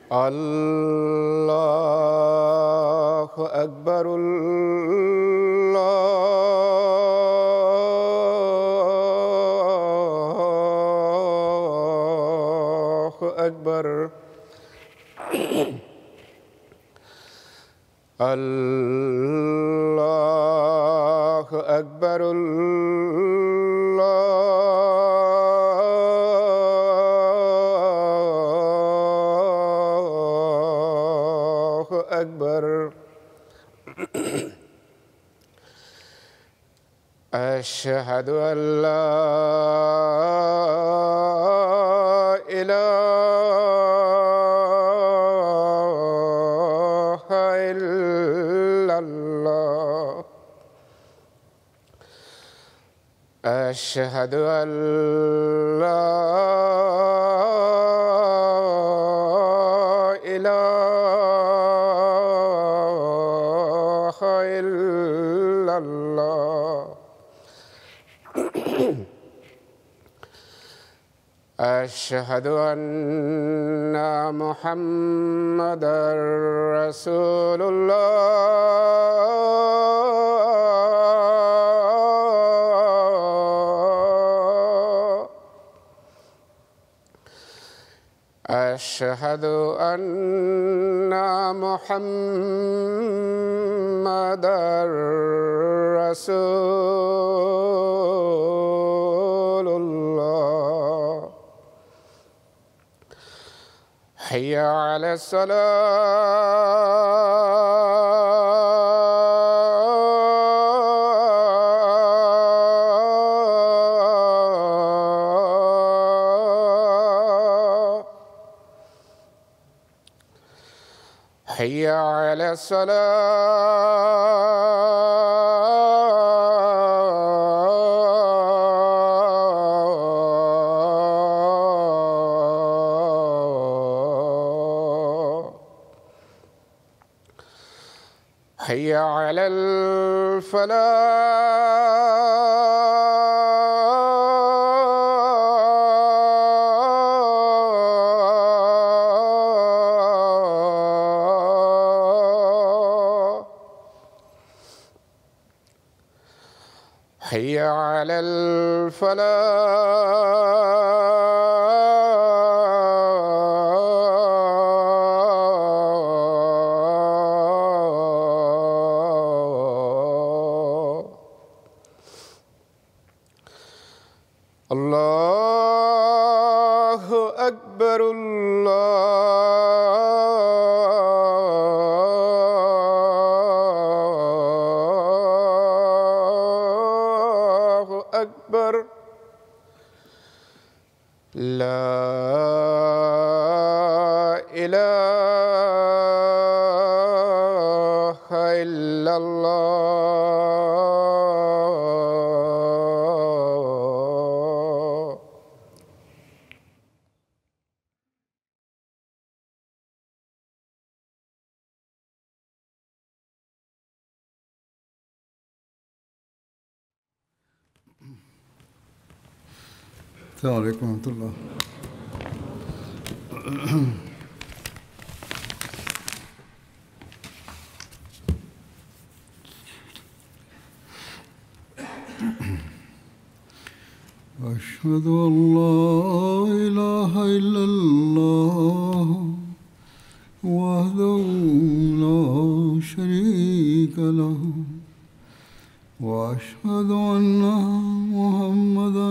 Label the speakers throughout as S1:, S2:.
S1: اللہ اکبر اللہ اکبر اللہ اکبر اکبر اشہد ان لا الہ الا اللہ اشہد ان لا الہ الا اللہ اشہد ان محمدا رسول اللہ اشہد ان محمدا رسول اللہ حی علی الصلاة حی علی الصلاة حی علی الفلاح حی علی الفلاح اللہ اکبر اللہ اکبر لا الہ الا اللہ
S2: السلام علیکم ورحمۃ اللہ۔ اشہد ان لا الہ الا اللہ وحدہ لا شریک لہ واشهد ان محمدا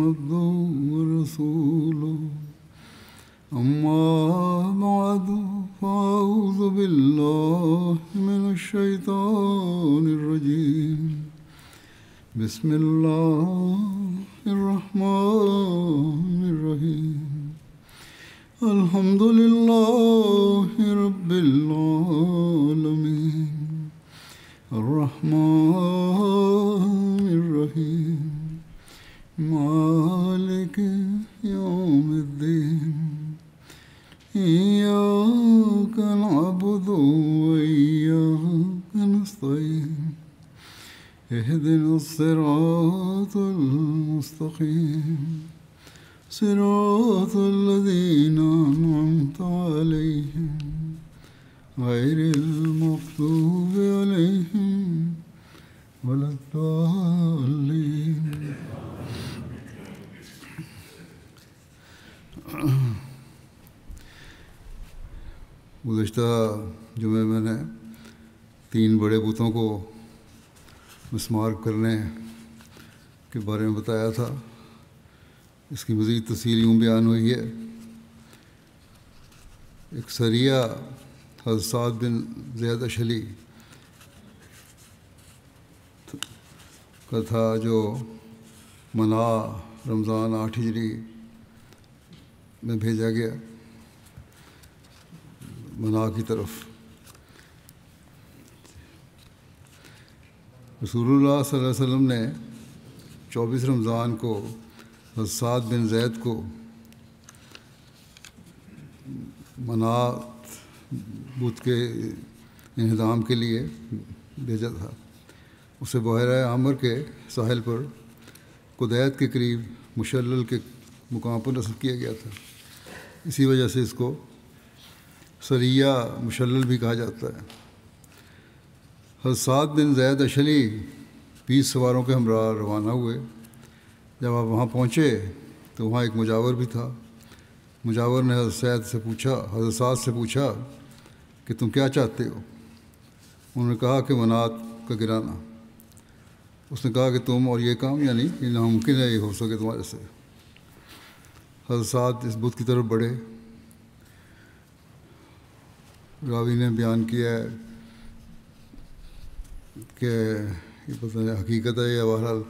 S2: عبده ورسوله اما بعد فاعوذ بالله من الشیطان الرجیم بسم اللہ الرحمن الرحیم الرحيم الحمد لله رب العالمين الرحمن الرحيم مالك يوم الدين إياك نعبد وإياك نستعين اهدنا الصراط المستقيم صراط الذين أنعمت عليهم غير المغضوب عليهم ولا الضالين. گزشتہ جمعے میں نے 3 بڑے بتوں کو مسمار کرنے کے بارے میں بتایا تھا. اس کی مزید تفصیل یوں بیان ہوئی ہے. ایک سریہ حضرت سعد بن زید اشہلی کا تھا جو منا رمضان 8 ہجری میں بھیجا گیا منا کی طرف. رسول اللہ صلی اللہ علیہ وسلم نے 24 رمضان کو حضرت سعد بن زید کو منات بت کے انہدام کے لیے بھیجا تھا. اسے بحیرہ عامر کے ساحل پر قدیت کے قریب مشلل کے مقام پر نصب کیا گیا تھا. اسی وجہ سے اس کو سریہ مشلل بھی کہا جاتا ہے. حضرت سعد بن زید اشہلی 20 سواروں کے ہمراہ روانہ ہوئے. جب آپ وہاں پہنچے تو وہاں ایک مجاور بھی تھا. مجاور نے حضرت سعد سے پوچھا کہ تم کیا چاہتے ہو؟ انہوں نے کہا کہ منات کا گرانا. اس نے کہا کہ تم اور یہ کام یعنی ناممکن ہے یہ ہو سکے تمہارے سے. حضرت سعد اس بت کی طرف بڑھے. راوی نے بیان کیا ہے کہ یہ پتہ نہیں حقیقت ہے یا بہرحال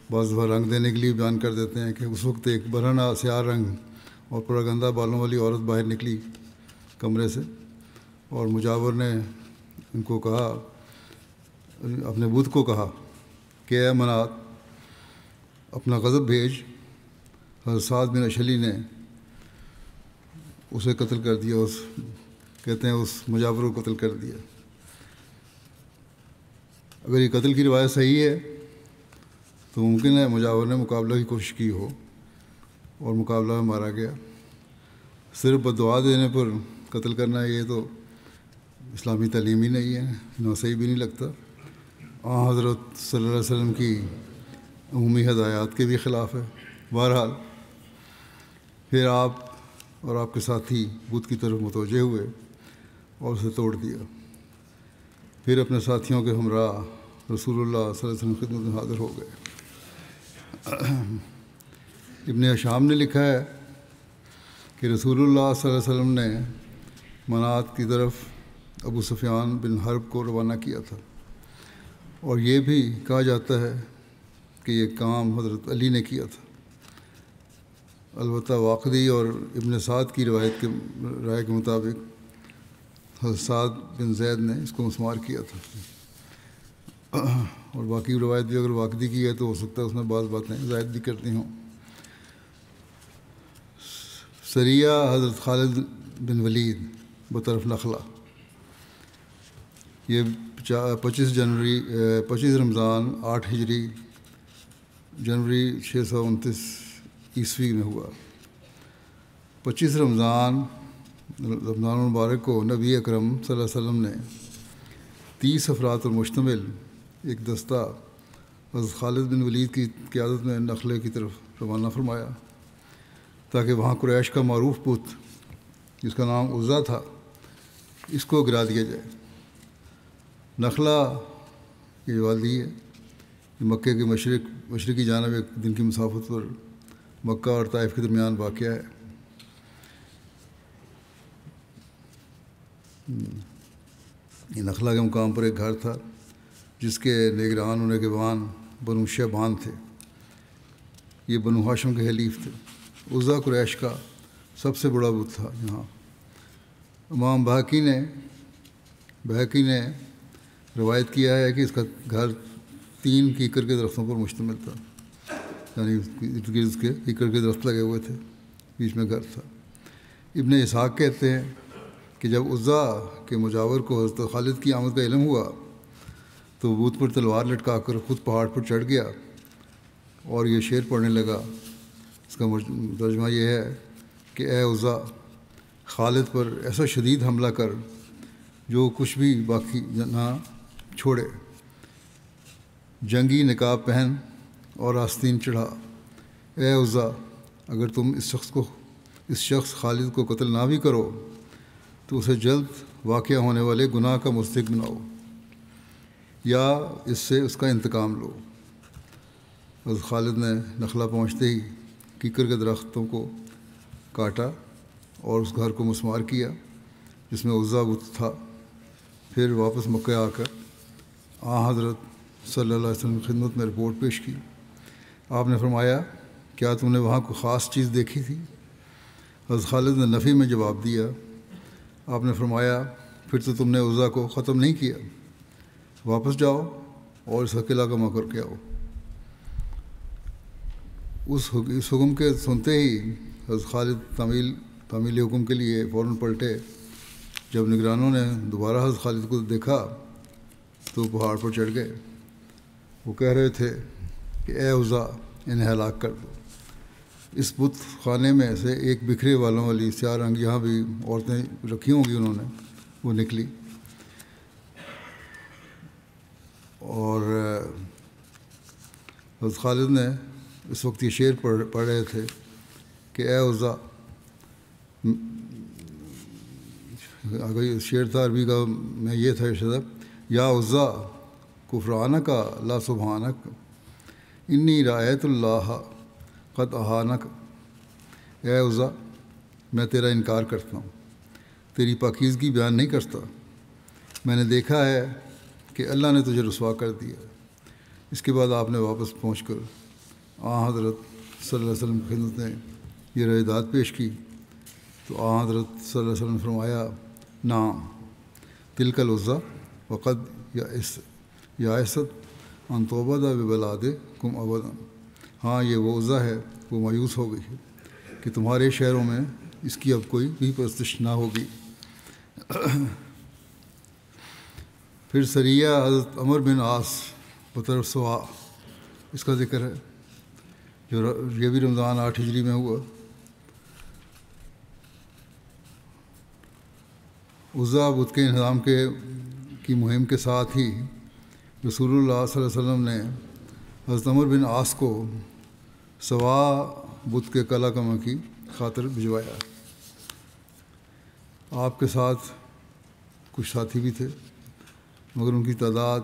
S2: بعض دفعہ رنگ دینے کے لیے بیان کر دیتے ہیں کہ اس وقت ایک برہنہ سیاہ رنگ اور پورا گندہ بالوں والی عورت باہر نکلی کمرے سے اور مجاور نے ان کو کہا اپنے بت کو کہا کہ اے منات اپنا غضب بھیج. حضرت سعد بن اشہلی نے اسے قتل کر دیا. کہتے ہیں اس مجاور کو قتل کر دیا. اگر یہ قتل کی روایت صحیح ہے تو ممکن ہے مجاور نے مقابلہ کی کوشش کی ہو اور مقابلہ میں مارا گیا. صرف بددعا دینے پر قتل کرنا یہ تو اسلامی تعلیم ہی نہیں ہے، نہ صحیح بھی نہیں لگتا. حضرت صلی اللہ علیہ وسلم کی عمومی ہدایات کے بھی خلاف ہے. بہرحال پھر آپ اور آپ کے ساتھی بت کی طرف متوجہ ہوئے اور اسے توڑ دیا. پھر اپنے ساتھیوں کے ہمراہ رسول اللہ صلی اللہ علیہ وسلم خدمت میں حاضر ہو گئے. ابن ہشام نے لکھا ہے کہ رسول اللہ صلی اللہ علیہ وسلم نے منات کی طرف ابو سفیان بن حرب کو روانہ کیا تھا. اور یہ بھی کہا جاتا ہے کہ یہ کام حضرت علی نے کیا تھا. البتہ واقدی اور ابن سعد کی روایت کے رائے کے مطابق حضرت سعد بن زید نے اس کو مسمار کیا تھا. اور باقی روایت بھی اگر واقدی کی ہے تو ہو سکتا ہے اس میں بعض باتیں زائد بھی کرتی ہوں. سریہ حضرت خالد بن ولید بطرف نخلا. یہ 25 رمضان 8 ہجری جنوری 629 عیسوی میں ہوا. 25 رمضان المبارک کو نبی اکرم صلی اللہ علیہ وسلم نے 30 افراد پر مشتمل ایک دستہ حضرت خالد بن ولید کی قیادت میں نخلے کی طرف روانہ فرمایا تاکہ وہاں قریش کا معروف بت جس کا نام عزا تھا اس کو گرا دیا جائے. نخلا یہ وادی ہے مکے کے مشرقی جانب ایک دن کی مسافت پر مکہ اور طائف کے درمیان واقع ہے. یہ نخلا کے مقام پر ایک گھر تھا جس کے نگران و نگہبان بنو شیبان تھے. یہ بنو ہاشم کے حلیف تھے. عزا قریش کا سب سے بڑا بت تھا یہاں۔ امام بہقی نے روایت کیا ہے کہ اس کا گھر 3 کیکر کے درختوں پر مشتمل تھا، یعنی ارد گرد اس کے کیکر کے درخت لگے ہوئے تھے، بیچ میں گھر تھا۔ ابن اسحاق کہتے ہیں کہ جب عزا کے مجاور کو حضرت خالد کی آمد کا علم ہوا تو بت پر تلوار لٹکا کر خود پہاڑ پر چڑھ گیا اور یہ شعر پڑھنے لگا۔ اس کا ترجمہ یہ ہے کہ اے عزا، خالد پر ایسا شدید حملہ کر جو کچھ بھی باقی نہ چھوڑے، جنگی نقاب پہن اور آستین چڑھا۔ اے عزا، اگر تم اس شخص خالد کو قتل نہ بھی کرو تو اسے جلد واقع ہونے والے گناہ کا مستحق بناؤ یا اس سے اس کا انتقام لو۔ حضرت خالد نے نخلا پہنچتے ہی کیکر کے درختوں کو کاٹا اور اس گھر کو مسمار کیا جس میں عزا بت تھا۔ پھر واپس مکہ آ کر حضرت صلی اللہ علیہ وسلم کی خدمت میں رپورٹ پیش کی۔ آپ نے فرمایا، کیا تم نے وہاں کوئی خاص چیز دیکھی تھی؟ حضرت خالد نے نفی میں جواب دیا۔ آپ نے فرمایا، پھر تو تم نے عزا کو ختم نہیں کیا، واپس جاؤ اور اس کا قلعہ کما کر کے آؤ۔ اس حکم کے سنتے ہی حضرت خالد تعمیل حکم کے لیے فوراً پلٹے۔ جب نگرانوں نے دوبارہ حضرت خالد کو دیکھا تو پہاڑ پر چڑھ گئے۔ وہ کہہ رہے تھے کہ اے عزا، انہیں ہلاک کر دو۔ اس بت خانے میں سے ایک بکھرے والوں والی سیاہ رنگ، یہاں بھی عورتیں رکھی ہوں گی انہوں نے، وہ نکلی اور حضرت خالد نے اس وقت یہ شعر پڑھ رہے تھے کہ اے عزا، اگر یہ شعر تھا عربی کا میں یہ تھا ارشاد، یا عزا کفرانک لا سبحانک انی رأیت اللہ قد احانک۔ اے عزا، میں تیرا انکار کرتا ہوں، تیری پاکیزگی بیان نہیں کرتا، میں نے دیکھا ہے کہ اللہ نے تجھے رسوا کر دیا۔ اس کے بعد آپ نے واپس پہنچ کر حضرت صلی اللہ علیہ وسلم کی خدمت میں یہ روایت پیش کی تو حضرت صلی اللہ علیہ وسلم نے فرمایا، نعم تلک العزا وقد یائست ان تعبد ببلادکم ابدا۔ ہاں، یہ وہ عزا ہے، وہ مایوس ہو گئی ہے کہ تمہارے شہروں میں اس کی اب کوئی بھی پرستش نہ ہوگی۔ پھر سریہ حضرت عمر بن عاص بطرف سوا، اس کا ذکر ہے، جو یہ بھی رمضان 8 ہجری میں ہوا۔ عزا بت کے انہدام کی مہم کے ساتھ ہی رسول اللہ صلی اللہ علیہ وسلم نے حضرت عمر بن عاص کو سوا بت کے قلعہ کما کی خاطر بھجوایا۔ آپ کے ساتھ کچھ ساتھی بھی تھے مگر ان کی تعداد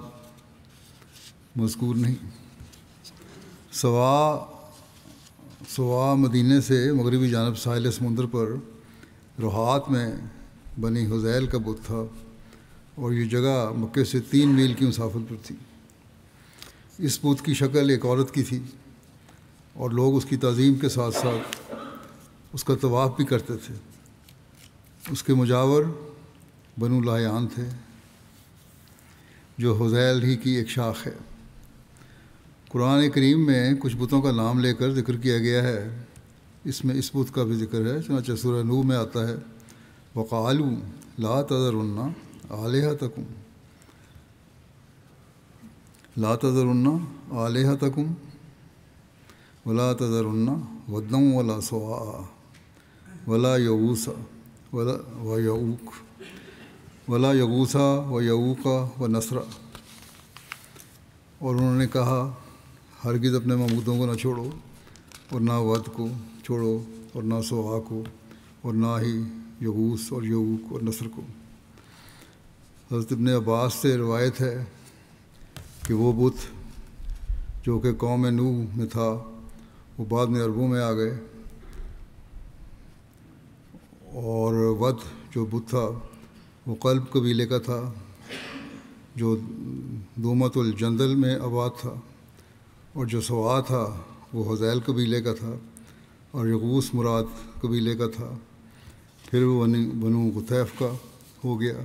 S2: مذکور نہیں۔ سوا مدینے سے مغربی جانب ساحل سمندر پر روحات میں بنی حذیل کا بت تھا اور یہ جگہ مکے سے 3 میل کی مسافت پر تھی۔ اس بت کی شکل ایک عورت کی تھی اور لوگ اس کی تعظیم کے ساتھ ساتھ اس کا طواف بھی کرتے تھے۔ اس کے مجاور بنو لحیان تھے جو حذیل ہی کی ایک شاخ ہے۔ قرآن کریم میں کچھ بتوں کا نام لے کر ذکر کیا گیا ہے، اس میں اس بت کا بھی ذکر ہے، چنانچہ سورہ نوح میں آتا ہے، وَقَالُوا لَا تَذَرُنَّ آلِهَتَكُمْ وَلَا تَذَرُنَّ وَدًّا وَلَا سُوَاعًا وَلَا يَغُوثَ وَيَعُوقَ وَنَسْرًا۔ اور انہوں نے کہا، ہرگز اپنے معبودوں کو نہ چھوڑو، اور نہ ود کو چھوڑو، اور نہ سوا کو، اور نہ ہی یغوث اور یعوق اور نصر کو۔ حضرت ابن عباس سے روایت ہے کہ وہ بت جو کہ قوم نوح میں تھا وہ بعد میں عربوں میں آ گئے، اور ود جو بت تھا وہ قلب قبیلے کا تھا جو دومت الجندل میں آباد تھا، اور جو سوا تھا وہ حذیل قبیلے کا تھا اور یغوث مراد قبیلے کا تھا. پھر وہ بنو قطیف کا ہو گیا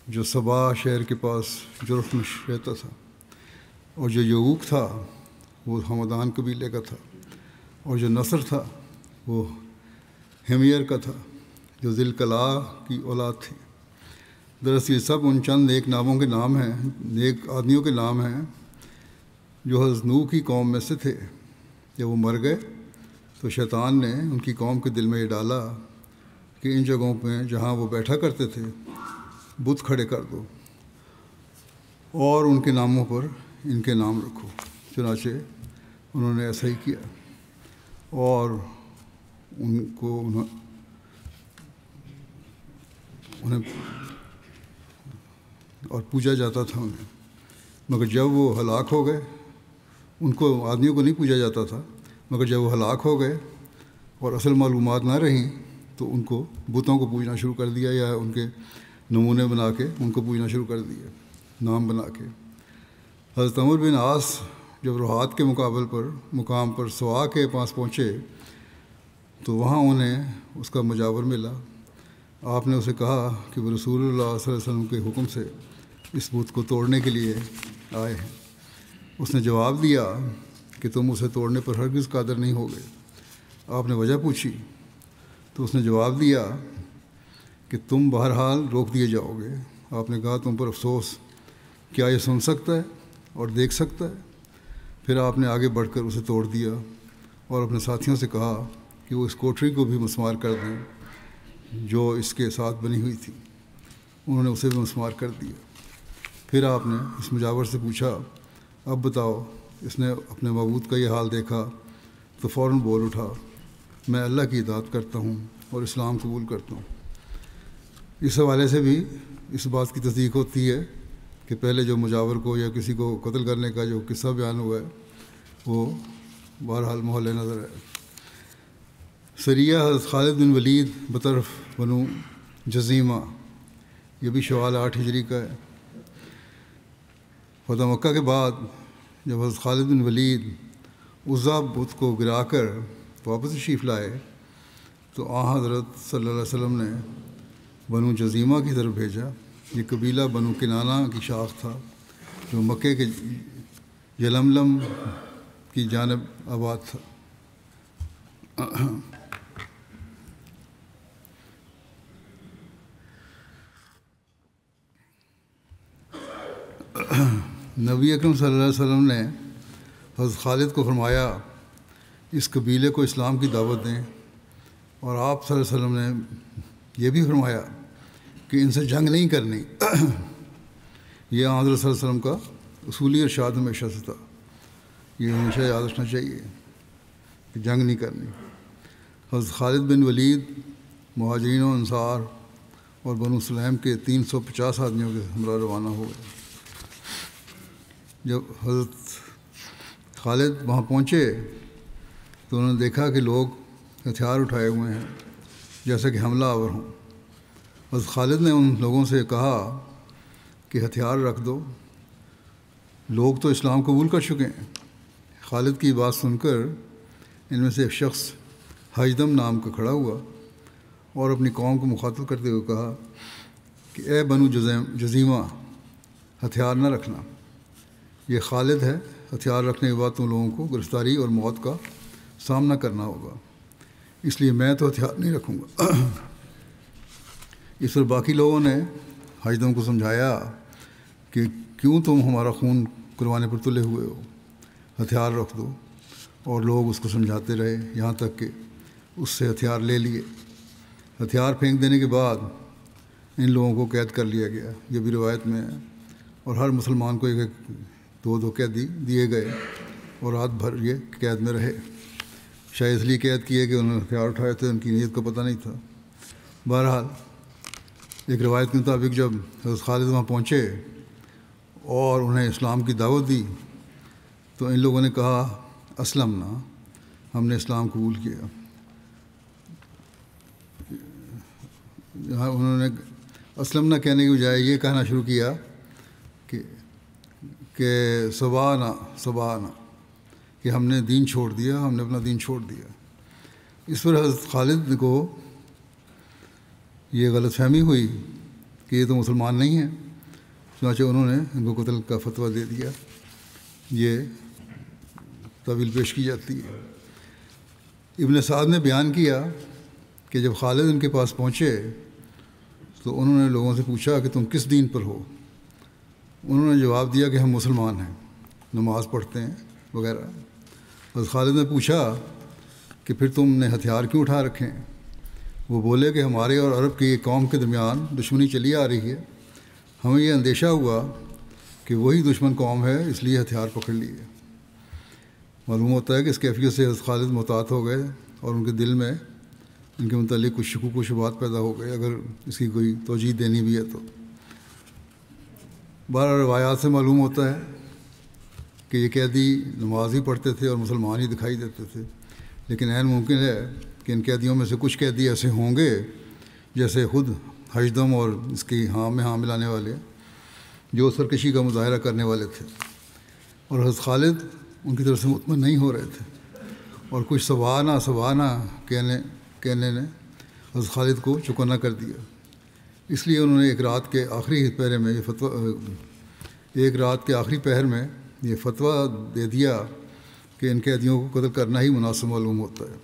S2: جو صبا شہر کے پاس جرف میں رہتا تھا. اور جو یعوق تھا وہ حمدان قبیلے کا تھا. اور جو نصر تھا وہ ہمیر کا تھا جو ذی القلع کی اولاد تھی. دراصل یہ سب ان چند نیک ناموں کے نام ہیں، نیک آدمیوں کے نام ہیں جو حضرت نوح کی قوم میں سے تھے. جب وہ مر گئے تو شیطان نے ان کی قوم کے دل میں یہ ڈالا کہ ان جگہوں پہ جہاں وہ بیٹھا کرتے تھے بت کھڑے کر دو اور ان کے ناموں پر ان کے نام رکھو. چنانچہ انہوں نے ایسا ہی کیا اور انہیں اور پوجا جاتا تھا انہیں. مگر جب وہ ہلاک ہو گئے، ان کو آدمیوں کو نہیں پوجا جاتا تھا، مگر جب وہ ہلاک ہو گئے اور اصل معلومات نہ رہیں تو ان کو بتوں کو پوجنا شروع کر دیا، یا ان کے نمونے بنا کے ان کو پوجنا شروع کر دیا نام بنا کے. حضرت عمرو بن عاص جب روحات کے مقام پر سوا کے پاس پہنچے تو وہاں انہیں اس کا مجاور ملا. آپ نے اسے کہا کہ وہ رسول اللہ صلی اللہ علیہ وسلم کے حکم سے اس بت کو توڑنے کے لیے آئے ہیں. اس نے جواب دیا کہ تم اسے توڑنے پر ہرگز قادر نہیں ہوگے. آپ نے وجہ پوچھی تو اس نے جواب دیا کہ تم بہرحال روک دیے جاؤ گے. آپ نے کہا تم پر افسوس، کیا یہ سن سکتا ہے اور دیکھ سکتا ہے؟ پھر آپ نے آگے بڑھ کر اسے توڑ دیا اور اپنے ساتھیوں سے کہا کہ وہ اس کوٹری کو بھی مسمار کر دیں جو اس کے ساتھ بنی ہوئی تھی. انہوں نے اسے بھی مسمار کر دیا. پھر آپ نے اس مجاور سے پوچھا اب بتاؤ. اس نے اپنے معبود کا یہ حال دیکھا تو فوراً بول اٹھا میں اللہ کی اطاعت کرتا ہوں اور اسلام قبول کرتا ہوں. اس حوالے سے بھی اس بات کی تصدیق ہوتی ہے کہ پہلے جو مجاور کو یا کسی کو قتل کرنے کا جو قصہ بیان ہوا ہے وہ بہرحال محل نظر ہے. سریہ حضرت خالد بن ولید بطرف بنو جزیمہ، یہ بھی شوال 8 ہجری کا ہے. فتح مکہ کے بعد جب حضرت خالد بن ولید عزا بت کو گرا کر واپس تشریف لائے تو حضرت صلی اللہ علیہ وسلم نے بنو جزیمہ کی طرف بھیجا. یہ قبیلہ بنو کنانہ کی شاخ تھا جو مکے کے یلملم کی جانب آباد تھا. نبی اکرم صلی اللہ علیہ وسلم نے حضرت خالد کو فرمایا اس قبیلے کو اسلام کی دعوت دیں، اور آپ صلی اللہ علیہ وسلم نے یہ بھی فرمایا کہ ان سے جنگ نہیں کرنی. یہ حضرت صلی اللہ علیہ وسلم کا اصولی ارشاد ہمیشہ سے تھا. یہ ہمیشہ یاد رکھنا چاہیے کہ جنگ نہیں کرنی. حضرت خالد بن ولید مہاجرین و انصار اور بنو سلیم کے 350 آدمیوں کے ہمراہ روانہ ہوئے. جب حضرت خالد وہاں پہنچے تو انہوں نے دیکھا کہ لوگ ہتھیار اٹھائے ہوئے ہیں جیسا کہ حملہ آور ہوں. حضرت خالد نے ان لوگوں سے کہا کہ ہتھیار رکھ دو، لوگ تو اسلام قبول کر چکے ہیں. خالد کی بات سن کر ان میں سے ایک شخص حجدم نام کا کھڑا ہوا اور اپنی قوم کو مخاطب کرتے ہوئے کہا کہ اے بنو جزیمہ ہتھیار نہ رکھنا، یہ خالد ہے. ہتھیار رکھنے کے بعد تم لوگوں کو گرفتاری اور موت کا سامنا کرنا ہوگا، اس لیے میں تو ہتھیار نہیں رکھوں گا. اس پر باقی لوگوں نے حجدم کو سمجھایا کہ کیوں تم ہمارا خون قربانے پر تلے ہوئے ہو، ہتھیار رکھ دو. اور لوگ اس کو سمجھاتے رہے یہاں تک کہ اس سے ہتھیار لے لیے. ہتھیار پھینک دینے کے بعد ان لوگوں کو قید کر لیا گیا، یہ بھی روایت میں ہے. اور ہر مسلمان کو ایک دو قیدی دیے گئے اور رات بھر یہ قید میں رہے. شاید اس لیے قید کیے کہ انہوں نے ہتھیار اٹھائے تھے، ان کی نیت کا پتہ نہیں تھا. بہرحال ایک روایت کے مطابق جب حضرت خالد وہاں پہنچے اور انہیں اسلام کی دعوت دی تو ان لوگوں نے کہا اسلمنا، ہم نے اسلام قبول کیا. انہوں نے اسلمنا کہنے کی بجائے یہ کہنا شروع کیا کہ سبانا کہ ہم نے دین چھوڑ دیا، ہم نے اپنا دین چھوڑ دیا. اس پر حضرت خالد کو یہ غلط فہمی ہوئی کہ یہ تو مسلمان نہیں ہیں، چنانچہ انہوں نے ان کو قتل کا فتویٰ دے دیا۔ یہ طویل پیش کی جاتی ہے۔ ابن سعد نے بیان کیا کہ جب خالد ان کے پاس پہنچے تو انہوں نے لوگوں سے پوچھا کہ تم کس دین پر ہو؟ انہوں نے جواب دیا کہ ہم مسلمان ہیں، نماز پڑھتے ہیں وغیرہ۔ حضرت خالد نے پوچھا کہ پھر تم نے ہتھیار کیوں اٹھا رکھے ہیں؟ وہ بولے کہ ہمارے اور عرب کی ایک قوم کے درمیان دشمنی چلی آ رہی ہے، ہمیں یہ اندیشہ ہوا کہ وہی دشمن قوم ہے، اس لیے ہتھیار پکڑ لیے۔ معلوم ہوتا ہے کہ اس کیفیت سے حضرت خالد محتاط ہو گئے اور ان کے دل میں ان کے متعلق کچھ شکوک و شبہات پیدا ہو گئے، اگر اس کی کوئی توجیہ دینی بھی ہے تو۔ بارہ روایات سے معلوم ہوتا ہے کہ یہ قیدی نماز ہی پڑھتے تھے اور مسلمان ہی دکھائی دیتے تھے، لیکن عین ممکن ہے کہ ان قیدیوں میں سے کچھ قیدی ایسے ہوں گے جیسے خود حشدم اور اس کی ہاں میں ہاں ملانے والے، جو سرکشی کا مظاہرہ کرنے والے تھے، اور حضرت خالد ان کی طرف سے مطمئن نہیں ہو رہے تھے، اور کچھ سوانہ کہنے نے حضرت خالد کو چکنا کر دیا۔ اس لیے انہوں نے ایک رات کے آخری پہر میں یہ فتویٰ دے دیا کہ ان قیدیوں کو قتل کرنا ہی مناسب معلوم ہوتا ہے۔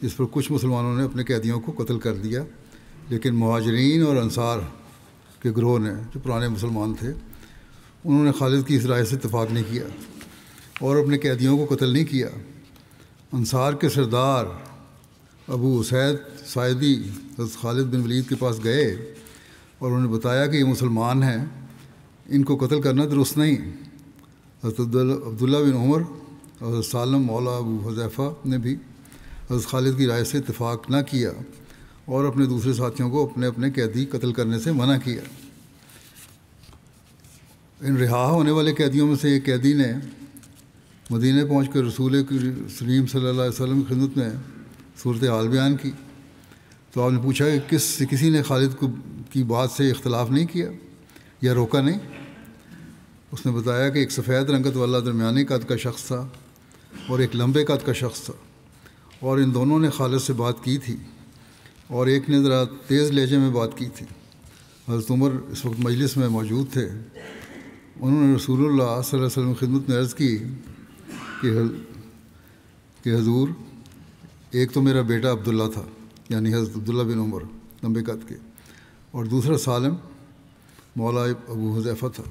S2: اس پر کچھ مسلمانوں نے اپنے قیدیوں کو قتل کر دیا، لیکن مہاجرین اور انصار کے گروہ نے، جو پرانے مسلمان تھے، انہوں نے خالد کی اس رائے سے اتفاق نہیں کیا اور اپنے قیدیوں کو قتل نہیں کیا۔ انصار کے سردار ابو اسید ساعدی حضرت خالد بن ولید کے پاس گئے اور انہوں نے بتایا کہ یہ مسلمان ہیں، ان کو قتل کرنا درست نہیں۔ حضرت عبداللہ بن عمر اور حضرت سالم مولا ابو حذیفہ نے بھی حضرت خالد کی رائے سے اتفاق نہ کیا اور اپنے دوسرے ساتھیوں کو اپنے اپنے قیدی قتل کرنے سے منع کیا۔ ان رہا ہونے والے قیدیوں میں سے ایک قیدی نے مدینہ پہنچ کر رسول کریم صلی اللہ علیہ وسلم کی خدمت میں صورتحال بیان کی، تو آپ نے پوچھا کہ کسی نے خالد کی بات سے اختلاف نہیں کیا یا روکا نہیں؟ اس نے بتایا کہ ایک سفید رنگت والا درمیانی قد کا شخص تھا اور ایک لمبے قد کا شخص تھا، اور ان دونوں نے خالد سے بات کی تھی، اور ایک نے ذرا تیز لہجے میں بات کی تھی۔ حضرت عمر اس وقت مجلس میں موجود تھے۔ انہوں نے رسول اللہ صلی اللہ علیہ وسلم کی خدمت میں عرض کی کہ حضور، ایک تو میرا بیٹا عبداللہ تھا، یعنی حضرت عبداللہ بن عمر لمبے قد کے، اور دوسرا سالم مولا ابو حذیفہ تھا۔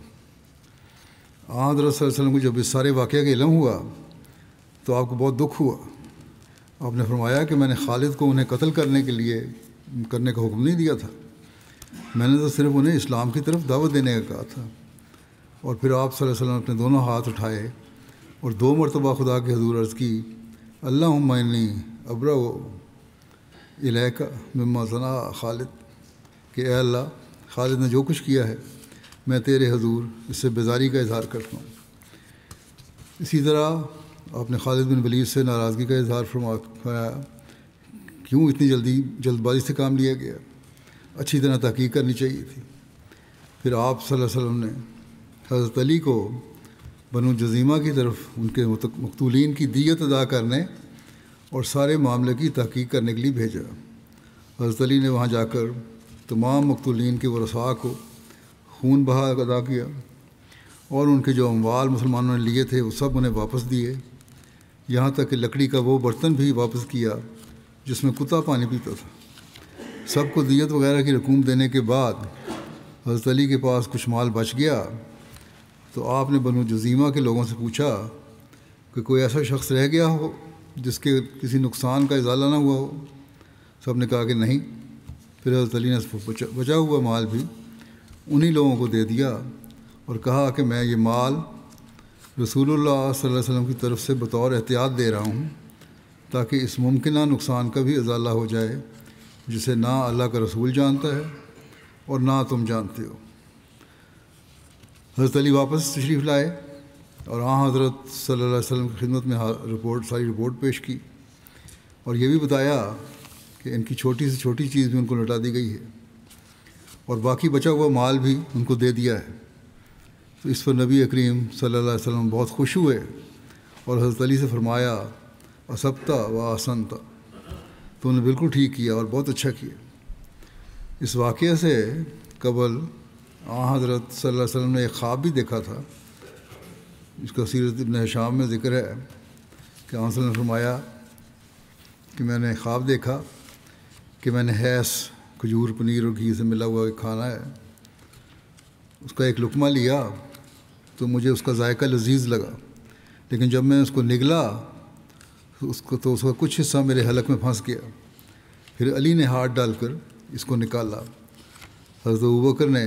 S2: حضرت صلی اللہ علیہ وسلم کو جب اس سارے واقعہ کا علم ہوا تو آپ کو بہت دکھ ہوا۔ آپ نے فرمایا کہ میں نے خالد کو انہیں قتل کرنے کا حکم نہیں دیا تھا، میں نے تو صرف انہیں اسلام کی طرف دعوت دینے کا کہا تھا۔ اور پھر آپ صلی اللہ علیہ وسلم نے اپنے دونوں ہاتھ اٹھائے اور 2 مرتبہ خدا کے حضور عرض کی، اللہم انی ابرأ الیک مما صنع خالد، کہ اے اللہ، خالد نے جو کچھ کیا ہے میں تیرے حضور اس سے بیزاری کا اظہار کرتا ہوں۔ اسی طرح آپ نے خالد بن ولید سے ناراضگی کا اظہار فرمایا، کیوں اتنی جلد بازی سے کام لیا گیا، اچھی طرح تحقیق کرنی چاہیے تھی۔ پھر آپ صلی اللہ علیہ وسلم نے حضرت علی کو بنو جزیمہ کی طرف ان کے مقتولین کی دیت ادا کرنے اور سارے معاملے کی تحقیق کرنے کے لیے بھیجا۔ حضرت علی نے وہاں جا کر تمام مقتولین کے ورثاء کو خون بہا ادا کیا، اور ان کے جو اموال مسلمانوں نے لیے تھے وہ سب انہیں واپس دیے، یہاں تک کہ لکڑی کا وہ برتن بھی واپس کیا جس میں کتا پانی پیتا تھا۔ سب کو دیت وغیرہ کی رقوم دینے کے بعد حضرت علی کے پاس کچھ مال بچ گیا، تو آپ نے بنو جزیمہ کے لوگوں سے پوچھا کہ کوئی ایسا شخص رہ گیا ہو جس کے کسی نقصان کا ازالہ نہ ہوا ہو؟ سب نے کہا کہ نہیں۔ پھر حضرت علی نے بچا ہوا مال بھی انہی لوگوں کو دے دیا اور کہا کہ میں یہ مال رسول اللہ صلی اللہ علیہ وسلم کی طرف سے بطور احتیاط دے رہا ہوں، تاکہ اس ممکنہ نقصان کا بھی ازالہ ہو جائے جسے نہ اللہ کا رسول جانتا ہے اور نہ تم جانتے ہو۔ حضرت علی واپس تشریف لائے اور حضرت صلی اللہ علیہ وسلم کی خدمت میں ساری رپورٹ پیش کی، اور یہ بھی بتایا کہ ان کی چھوٹی سے چھوٹی چیز بھی ان کو لوٹا دی گئی ہے اور باقی بچا ہوا مال بھی ان کو دے دیا ہے۔ تو اس پر نبی کریم صلی اللہ علیہ وسلم بہت خوش ہوئے اور حضرت علی سے فرمایا، اسبتا و احسنتا، تو انہوں نے بالکل ٹھیک کیا اور بہت اچھا کیا۔ اس واقعے سے قبل حضرت صلی اللہ علیہ وسلم نے ایک خواب بھی دیکھا تھا، اس کا سیرت ابن ہشام میں ذکر ہے کہ آن صلی اللہ علیہ وسلم نے فرمایا کہ میں نے خواب دیکھا کہ میں نے حیث کھجور پنیر اور گھی سے ملا ہوا ایک کھانا ہے، اس کا ایک لقمہ لیا تو مجھے اس کا ذائقہ لذیذ لگا، لیکن جب میں اس کو نگلا اس کا کچھ حصہ میرے حلق میں پھنس گیا۔ پھر علی نے ہاتھ ڈال کر اس کو نکالا۔ حضرت ابوبکر نے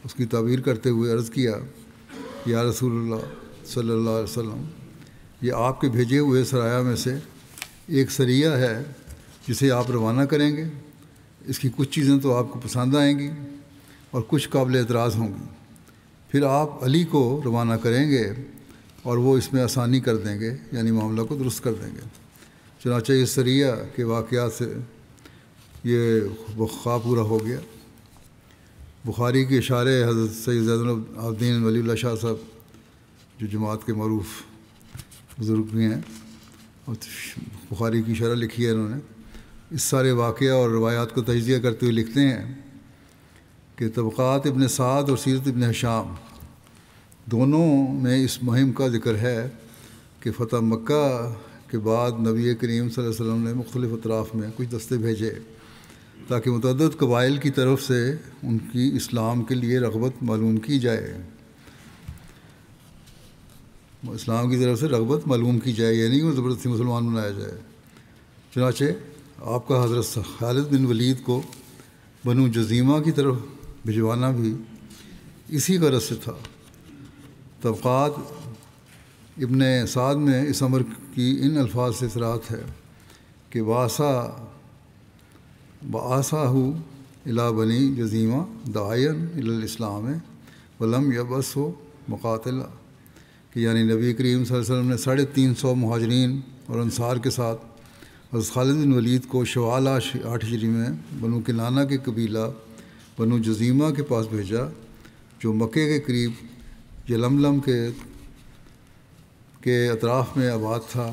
S2: اس کی تعبیر کرتے ہوئے عرض کیا، یا رسول اللہ صلی اللہ علیہ وسلم، یہ آپ کے بھیجے ہوئے سرایہ میں سے ایک سریہ ہے جسے آپ روانہ کریں گے۔ اس کی کچھ چیزیں تو آپ کو پسند آئیں گی اور کچھ قابل اعتراض ہوں گی، پھر آپ علی کو روانہ کریں گے اور وہ اس میں آسانی کر دیں گے، یعنی معاملہ کو درست کر دیں گے۔ چنانچہ اس سریہ کے واقعات سے یہ خواب پورا ہو گیا۔ بخاری کے اشارے حضرت سید زین العابدین ولی اللہ شاہ صاحب جو جماعت کے معروف بزرگ بھی ہیں، اور بخاری کی شرح لکھی ہے انہوں نے، اس سارے واقعہ اور روایات کو تجزیہ کرتے ہوئے لکھتے ہیں کہ طبقات ابن سعد اور سیرت ابن ہشام دونوں میں اس مہم کا ذکر ہے کہ فتح مکہ کے بعد نبی کریم صلی اللہ علیہ وسلم نے مختلف اطراف میں کچھ دستے بھیجے تاکہ متعدد قبائل کی طرف سے ان کی اسلام کے لیے رغبت معلوم کی جائے، اسلام کی طرف سے رغبت معلوم کی جائے، یعنی وہ زبردستی مسلمان بنایا جائے۔ چنانچہ آپ کا حضرت خالد بن ولید کو بنو جزیمہ کی طرف بھجوانا بھی اسی غرض سے تھا۔ طبقات ابن سعد میں اس امر کی ان الفاظ سے صراحت ہے کہ بَعَثَہُ الی بنی جزیمہ داعیا الی الاسلام ولم یبعثہ مقاتلا، کہ یعنی نبی کریم صلی اللہ علیہ وسلم نے 350 مہاجرین اور انصار کے ساتھ حضرت خالد بن ولید کو شوال 8 ہجری میں بنو کنانہ کے قبیلہ بنو جزیمہ کے پاس بھیجا، جو مکے کے قریب یلملم کے اطراف میں آباد تھا،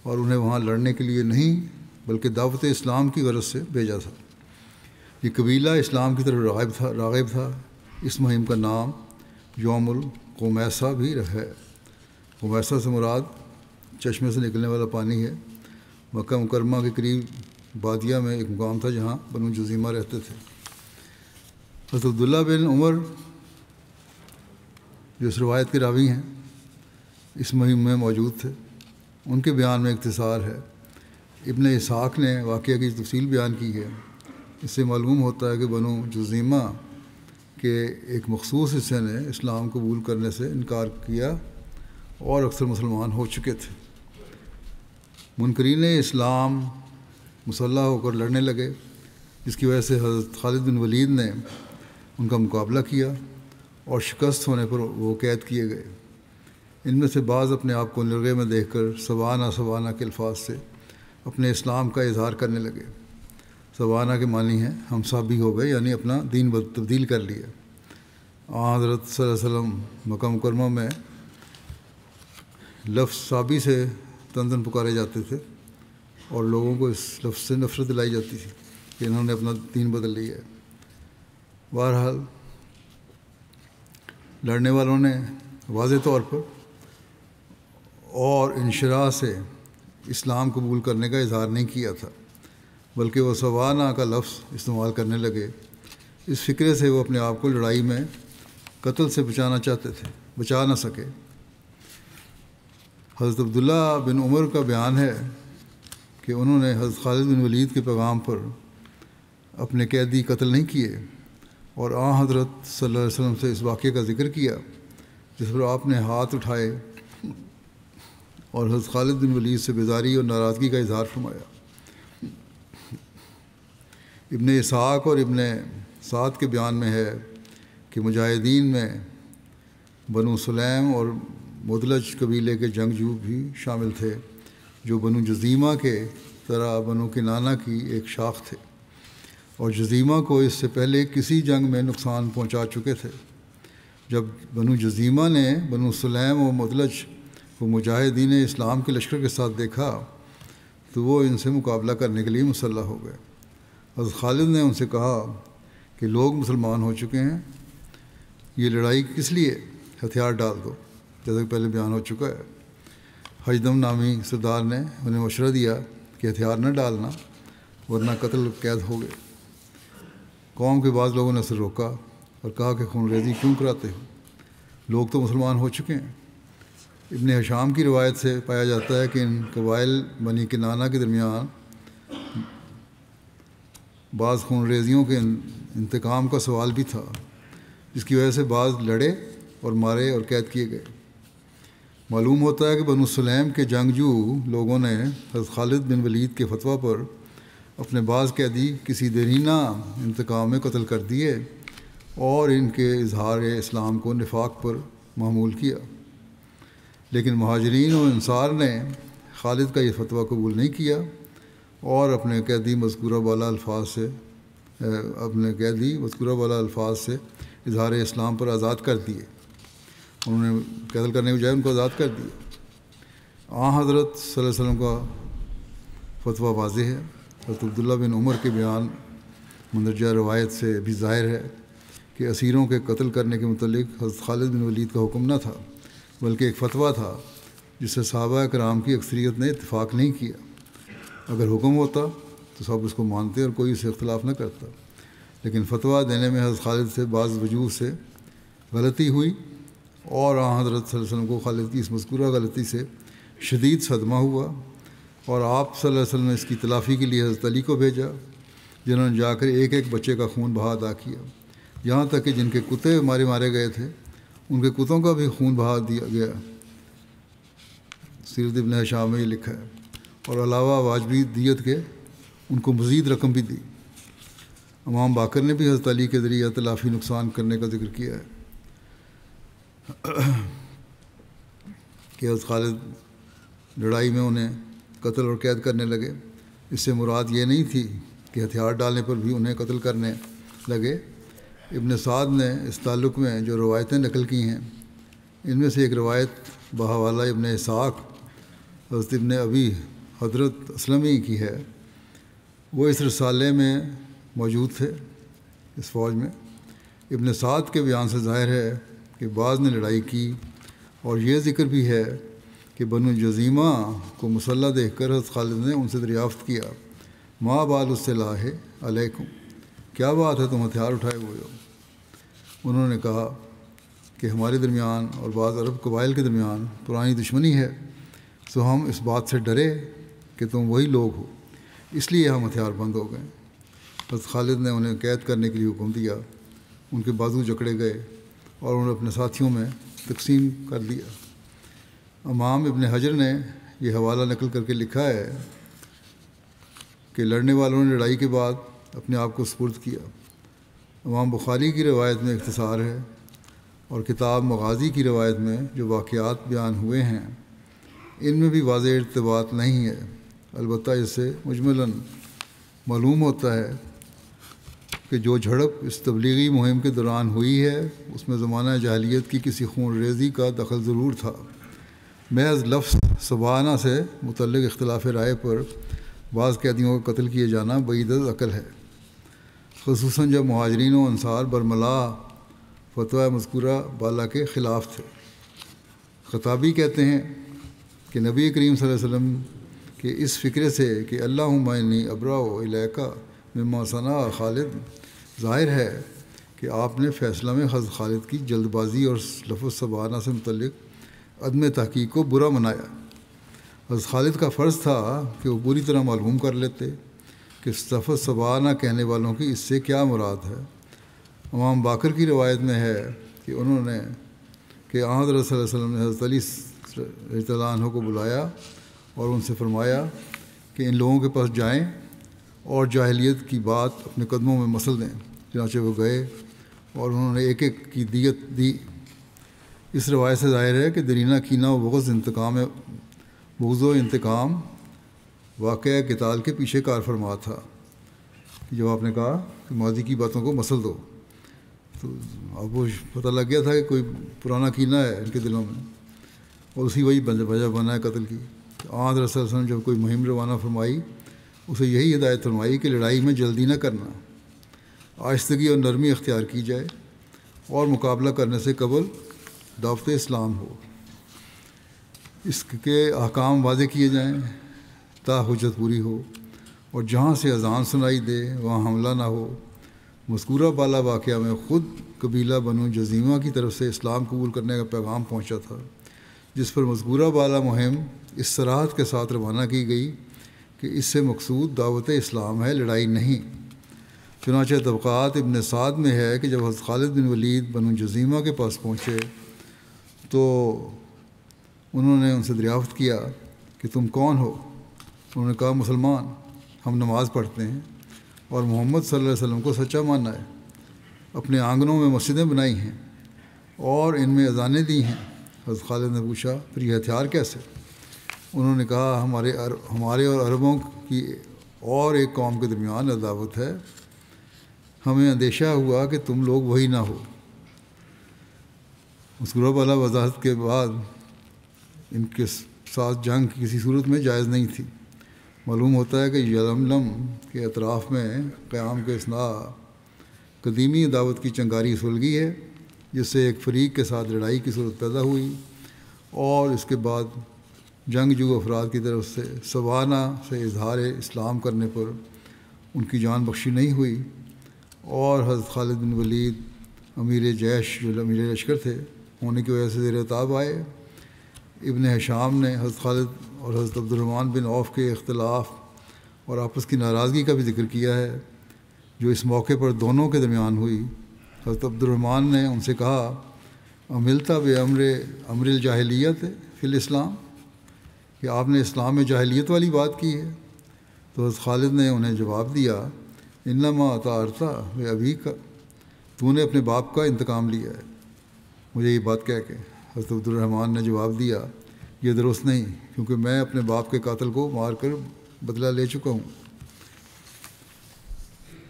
S2: اور انہیں وہاں لڑنے کے لیے نہیں بلکہ دعوت اسلام کی غرض سے بھیجا تھا۔ یہ قبیلہ اسلام کی طرف راغب تھا۔ اس مہم کا نام یوم القمیصہ بھی ہے۔ قمیصہ سے مراد چشمے سے نکلنے والا پانی ہے۔ مکہ مکرمہ کے قریب بادیہ میں ایک مقام تھا جہاں بنو جزیمہ رہتے تھے۔ حضرت عبداللہ بن عمر جو اس روایت کے راوی ہیں اس مہم میں موجود تھے، ان کے بیان میں اختصار ہے۔ ابن اسحاق نے واقعہ کی تفصیل بیان کی ہے۔ اس سے معلوم ہوتا ہے کہ بنو جزیمہ کے ایک مخصوص حصے نے اسلام قبول کرنے سے انکار کیا اور اکثر مسلمان ہو چکے تھے۔ منکرین اسلام مسلح ہو کر لڑنے لگے، جس کی وجہ سے حضرت خالد بن ولید نے ان کا مقابلہ کیا اور شکست ہونے پر وہ قید کیے گئے۔ ان میں سے بعض اپنے آپ کو نرغے میں دیکھ کر سبانہ سبانہ کے الفاظ سے اپنے اسلام کا اظہار کرنے لگے۔ سبانہ کے معنی ہیں ہم صابی ہو گئے، یعنی اپنا دین تبدیل کر لیا۔ حضرت صلی اللہ علیہ وسلم مکہ مکرمہ میں لفظ صابی سے تندن پکارے جاتے تھے اور لوگوں کو اس لفظ سے نفرت دلائی جاتی تھی کہ انہوں نے اپنا دین بدل لیا ہے۔ بہرحال لڑنے والوں نے واضح طور پر اور انشراح سے اسلام قبول کرنے کا اظہار نہیں کیا تھا، بلکہ وہ سوانہ کا لفظ استعمال کرنے لگے۔ اس فکرے سے وہ اپنے آپ کو لڑائی میں قتل سے بچانا چاہتے تھے، بچا نہ سکے۔ حضرت عبداللہ بن عمر کا بیان ہے کہ انہوں نے حضرت خالد بن ولید کے پیغام پر اپنے قیدی قتل نہیں کیے، اور حضرت صلی اللہ علیہ وسلم سے اس واقعے کا ذکر کیا جس پر آپ نے ہاتھ اٹھائے اور حضرت خالد بن ولید سے بیزاری اور ناراضگی کا اظہار فرمایا۔ ابن اسحاق اور ابن سعد کے بیان میں ہے کہ مجاہدین میں بنو سلیم اور مدلج قبیلے کے جنگجو بھی شامل تھے، جو بنو جزیمہ کے طرح بنو کنانہ کی ایک شاخ تھے، اور جزیمہ کو اس سے پہلے کسی جنگ میں نقصان پہنچا چکے تھے۔ جب بنو جزیمہ نے بنو سلیم و مدلج کو مجاہدین اسلام کے لشکر کے ساتھ دیکھا تو وہ ان سے مقابلہ کرنے کے لیے مسلح ہو گئے۔ حضرت خالد نے ان سے کہا کہ لوگ مسلمان ہو چکے ہیں، یہ لڑائی کس لیے؟ ہتھیار ڈال دو، جیسا کہ پہلے بیان ہو چکا ہے۔ حجدم نامی سردار نے انہیں مشورہ دیا کہ ہتھیار نہ ڈالنا ورنہ قتل قید ہو گئے۔ قوم کے بعض لوگوں نے اسے روکا اور کہا کہ خون ریزی کیوں کراتے ہو، لوگ تو مسلمان ہو چکے ہیں۔ ابن ہشام کی روایت سے پایا جاتا ہے کہ ان قبائل بنی کنانہ کے درمیان بعض خون ریزیوں کے انتقام کا سوال بھی تھا، جس کی وجہ سے بعض لڑے اور مارے اور قید کیے گئے۔ معلوم ہوتا ہے کہ بنو سلیم کے جنگجو لوگوں نے حضرت خالد بن ولید کے فتویٰ پر اپنے بعض قیدی کسی دیرینہ انتقام میں قتل کر دیے اور ان کے اظہار اسلام کو نفاق پر معمول کیا، لیکن مہاجرین و انصار نے خالد کا یہ فتویٰ قبول نہیں کیا اور اپنے قیدی مذکورہ بالا الفاظ سے اظہار اسلام پر آزاد کر دیے۔ انہوں نے قتل کرنے کے بجائے ان کو آزاد کر دیا۔ حضرت صلی اللہ علیہ وسلم کا فتویٰ واضح ہے۔ حضرت عبداللہ بن عمر کے بیان مندرجہ روایت سے بھی ظاہر ہے کہ اسیروں کے قتل کرنے کے متعلق حضرت خالد بن ولید کا حکم نہ تھا، بلکہ ایک فتویٰ تھا جس سے صحابہ کرام کی اکثریت نے اتفاق نہیں کیا۔ اگر حکم ہوتا تو سب اس کو مانتے اور کوئی اس سے اختلاف نہ کرتا، لیکن فتویٰ دینے میں حضرت خالد سے بعض وجوہ سے غلطی ہوئی اور حضرت صلی اللہ علیہ وسلم کو خالد کی اس مذکورہ غلطی سے شدید صدمہ ہوا، اور آپ صلی اللہ علیہ وسلم نے اس کی تلافی کے لیے حضرت علی کو بھیجا، جنہوں نے جا کر ایک ایک بچے کا خون بہا ادا کیا، یہاں تک کہ جن کے کتے مارے گئے تھے ان کے کتوں کا بھی خون بہا دیا گیا۔ سیرت ابن ہشام میں یہ لکھا ہے، اور علاوہ واجبی دیت کے ان کو مزید رقم بھی دی۔ امام باقر نے بھی حضرت علی کے ذریعہ تلافی نقصان کرنے کا ذکر کیا ہے کہ حضرت خالد لڑائی میں انہیں قتل اور قید کرنے لگے۔ اس سے مراد یہ نہیں تھی کہ ہتھیار ڈالنے پر بھی انہیں قتل کرنے لگے۔ ابن سعد نے اس تعلق میں جو روایتیں نقل کی ہیں، ان میں سے ایک روایت بحوالہ ابن اسحاق حضرت ابن ابی حضرت اسلمی کی ہے۔ وہ اس رسالے میں موجود تھے، اس فوج میں۔ ابن سعد کے بیان سے ظاہر ہے کہ بعض نے لڑائی کی، اور یہ ذکر بھی ہے کہ بنو جزیمہ کو مسلح دیکھ کر حضرت خالد نے ان سے دریافت کیا، ما بال السلاح علیکم، کیا بات ہے تم ہتھیار اٹھائے ہوئے ہو؟ انہوں نے کہا کہ ہمارے درمیان اور بعض عرب قبائل کے درمیان پرانی دشمنی ہے، سو ہم اس بات سے ڈرے کہ تم وہی لوگ ہو، اس لیے ہم ہتھیار بند ہو گئے۔ حضرت خالد نے انہیں قید کرنے کے لیے حکم دیا، ان کے بازو جکڑے گئے اور انہیں اپنے ساتھیوں میں تقسیم کر دیا۔ امام ابن حجر نے یہ حوالہ نقل کر کے لکھا ہے کہ لڑنے والوں نے لڑائی کے بعد اپنے آپ کو سپرد کیا۔ امام بخاری کی روایت میں اختصار ہے، اور کتاب مغازی کی روایت میں جو واقعات بیان ہوئے ہیں ان میں بھی واضح ارتباط نہیں ہے، البتہ اس سے مجملاً معلوم ہوتا ہے کہ جو جھڑپ اس تبلیغی مہم کے دوران ہوئی ہے اس میں زمانہ جاہلیت کی کسی خون ریزی کا دخل ضرور تھا۔ محض لفظ سبانہ سے متعلق اختلاف رائے پر بعض قیدیوں کا قتل کیے جانا بعید از عقل ہے، خصوصاً جب مہاجرین و انصار برملا فتویٰ مذکورہ بالا کے خلاف تھے۔ خطابی کہتے ہیں کہ نبی کریم صلی اللہ علیہ وسلم کے اس فکرے سے کہ اللہم انی ابرأ الیک مما صنع خالد، ظاہر ہے کہ آپ نے فیصلہ میں حضرت خالد کی جلد بازی اور لفظ سبانہ سے متعلق عدم تحقیق کو برا منایا۔ حضرت خالد کا فرض تھا کہ وہ پوری طرح معلوم کر لیتے کہ لفظ سبانہ کہنے والوں کی اس سے کیا مراد ہے۔ امام باقر کی روایت میں ہے کہ انہوں نے کہ حضرت صلی اللہ علیہ وسلم نے حضرت علی رضی اللہ عنہ کو بلایا اور ان سے فرمایا کہ ان لوگوں کے پاس جائیں اور جاہلیت کی بات اپنے قدموں میں مسل دیں۔ چنانچہ وہ گئے اور انہوں نے ایک ایک کی دیت دی۔ اس روایت سے ظاہر ہے کہ درینہ کینہ و بغض و انتقام واقعہ قتال کے پیچھے کار فرما تھا۔ جب آپ نے کہا کہ ماضی کی باتوں کو مسل دو، تو اب وہ پتہ لگ گیا تھا کہ کوئی پرانا کینہ ہے ان کے دلوں میں، اور اسی وجہ بنا ہے قتل کی۔ آن رسول اللہ علیہ وسلم جب کوئی مہم روانہ فرمائی اسے یہی ہدایت فرمائی کہ لڑائی میں جلدی نہ کرنا، آہستگی اور نرمی اختیار کی جائے اور مقابلہ کرنے سے قبل دعوت اسلام ہو، اس کے احکام واضح کیے جائیں تا حجت پوری ہو، اور جہاں سے اذان سنائی دے وہاں حملہ نہ ہو۔ مذکورہ بالا واقعہ میں خود قبیلہ بنو جزیمہ کی طرف سے اسلام قبول کرنے کا پیغام پہنچا تھا، جس پر مذکورہ بالا مہم اس صراحت کے ساتھ روانہ کی گئی کہ اس سے مقصود دعوت اسلام ہے، لڑائی نہیں۔ چنانچہ طبقات ابن سعد میں ہے کہ جب حضرت خالد بن ولید بنو جزیمہ کے پاس پہنچے تو انہوں نے ان سے دریافت کیا کہ تم کون ہو؟ انہوں نے کہا مسلمان، ہم نماز پڑھتے ہیں اور محمد صلی اللہ علیہ وسلم کو سچا ماننا ہے، اپنے آنگنوں میں مسجدیں بنائی ہیں اور ان میں اذانیں دی ہیں۔ حضرت خالد نے پوچھا پھر یہ ہتھیار کیسے؟ انہوں نے کہا ہمارے اور عربوں کی اور ایک قوم کے درمیان عداوت ہے، ہمیں اندیشہ ہوا کہ تم لوگ وہی نہ ہو۔ مذکورہ بالا وضاحت کے بعد ان کے ساتھ جنگ کسی صورت میں جائز نہیں تھی۔ معلوم ہوتا ہے کہ یلملم کے اطراف میں قیام کے اثناء قدیمی دعوت کی چنگاری سلگی ہے، جس سے ایک فریق کے ساتھ لڑائی کی صورت پیدا ہوئی، اور اس کے بعد جنگجو افراد کی طرف سے سوانہ سے اظہار اسلام کرنے پر ان کی جان بخشی نہیں ہوئی، اور حضرت خالد بن ولید امیر جیش جو امیر لشکر تھے ہونے کی وجہ سے زیر عتاب آئے۔ ابن ہشام نے حضرت خالد اور حضرت عبد الرحمن بن عوف کے اختلاف اور آپس کی ناراضگی کا بھی ذکر کیا ہے جو اس موقع پر دونوں کے درمیان ہوئی۔ حضرت عبد الرحمن نے ان سے کہا عملتا امر الجاہلیت فی الاسلام، کہ آپ نے اسلام میں جاہلیت والی بات کی ہے؟ تو حضرت خالد نے انہیں جواب دیا انما اطاعتا ابی کا، تو نے اپنے باپ کا انتقام لیا ہے مجھے یہ بات کہہ کے۔ حضرت عبد الرحمن نے جواب دیا یہ درست نہیں، کیونکہ میں اپنے باپ کے قاتل کو مار کر بدلہ لے چکا ہوں،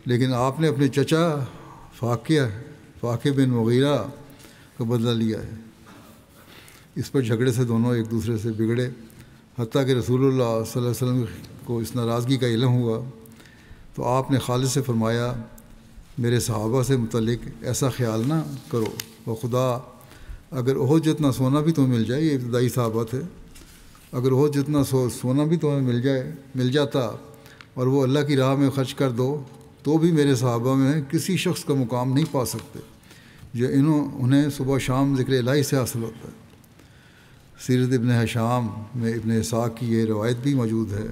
S2: لیکن آپ نے اپنے چچا فاقہ بن مغیرہ کا بدلہ لیا ہے۔ اس پر جھگڑے سے دونوں ایک دوسرے سے بگڑے، حتیٰ کہ رسول اللہ صلی اللہ علیہ وسلم کو اس ناراضگی کا علم ہوا تو آپ نے خالد سے فرمایا میرے صحابہ سے متعلق ایسا خیال نہ کرو، وہ خدا اگر احد جتنا سونا بھی تمہیں مل جائے، یہ ابتدائی صحابہ تھے، اگر احد جتنا سونا بھی تمہیں مل جاتا اور وہ اللہ کی راہ میں خرچ کر دو تو بھی میرے صحابہ میں کسی شخص کا مقام نہیں پا سکتے جو انہیں صبح شام ذکر الہی سے حاصل ہوتا ہے۔ سیرت ابن ہشام میں ابن اسحاق کی یہ روایت بھی موجود ہے،